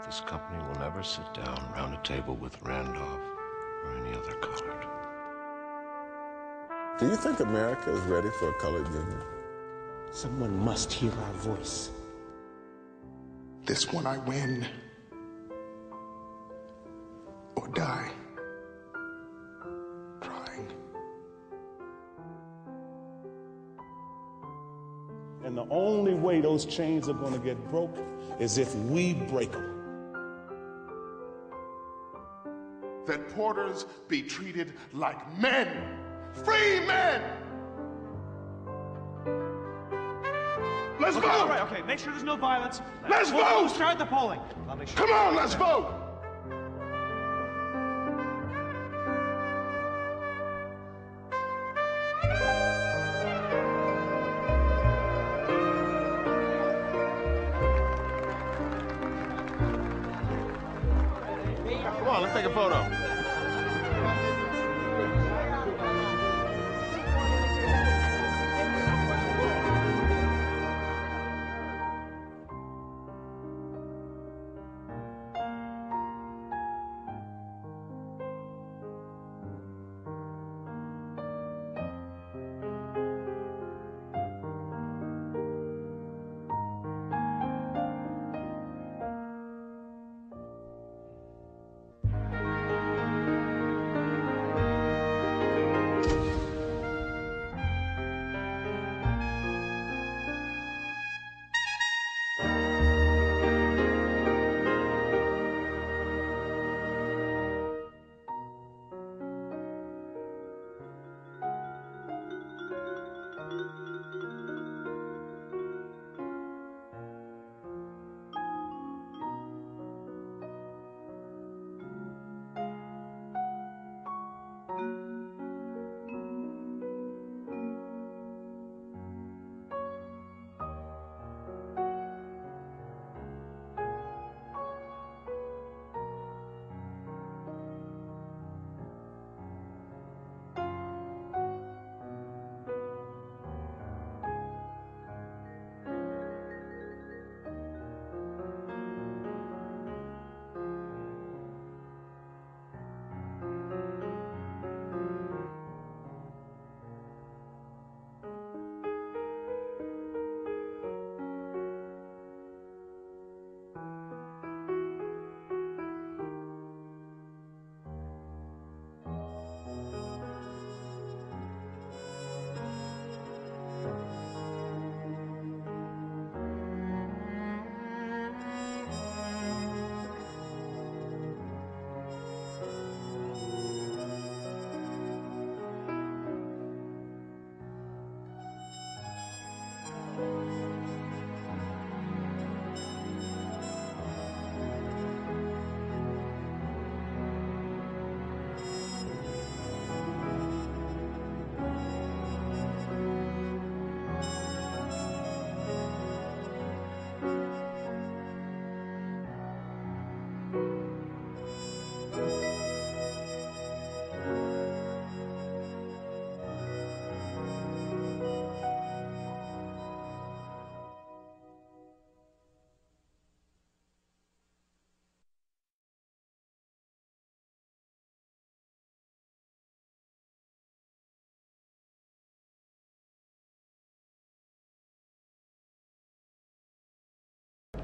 This company will never sit down around a table with Randolph or any other colored. Do you think America is ready for a colored union? Someone must hear our voice. This one I win or die trying. And the only way those chains are going to get broke is if we break them. That porters be treated like men, free men. Let's vote. All right, okay. Make sure there's no violence. Let's We'll vote. start the polling. I'll make sure. Come on, let's vote. Come on, let's take a photo.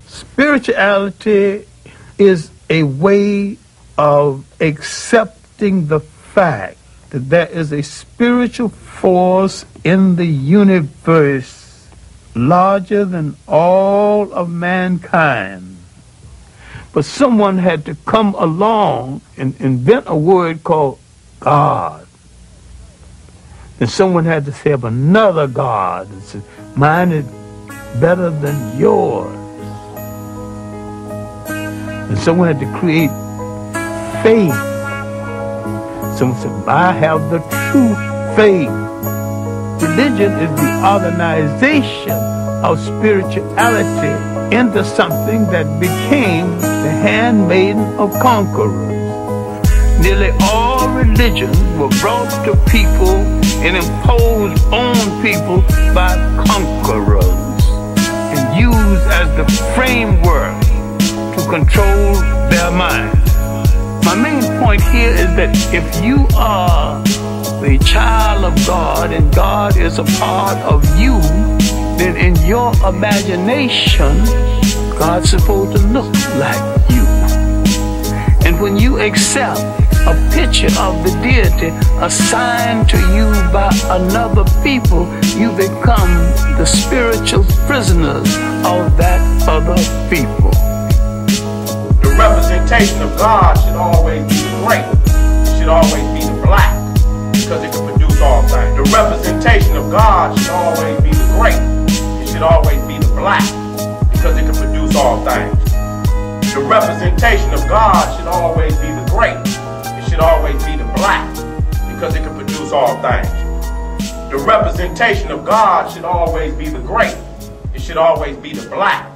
Spirituality is a way of accepting the fact that there is a spiritual force in the universe larger than all of mankind. But someone had to come along and invent a word called God. And someone had to say of another God and say, mine is better than yours. And someone had to create faith. Someone said, I have the true faith. Religion is the organization of spirituality into something that became the handmaiden of conquerors. Nearly all religions were brought to people and imposed on people by conquerors and used as the framework to control their minds. My main point here is that if you are the child of God and God is a part of you, then in your imagination, God's supposed to look like you. And when you accept a picture of the deity assigned to you by another people, you become the spiritual prisoners of that other people. The representation of God should always be the great. It should always be the black, because it can produce all things. The representation of God should always be the great. It should always be the black, because it can produce all things. The representation of God should always be the great. It should always be the black, because it can produce all things. The representation of God should always be the great. It should always be the black,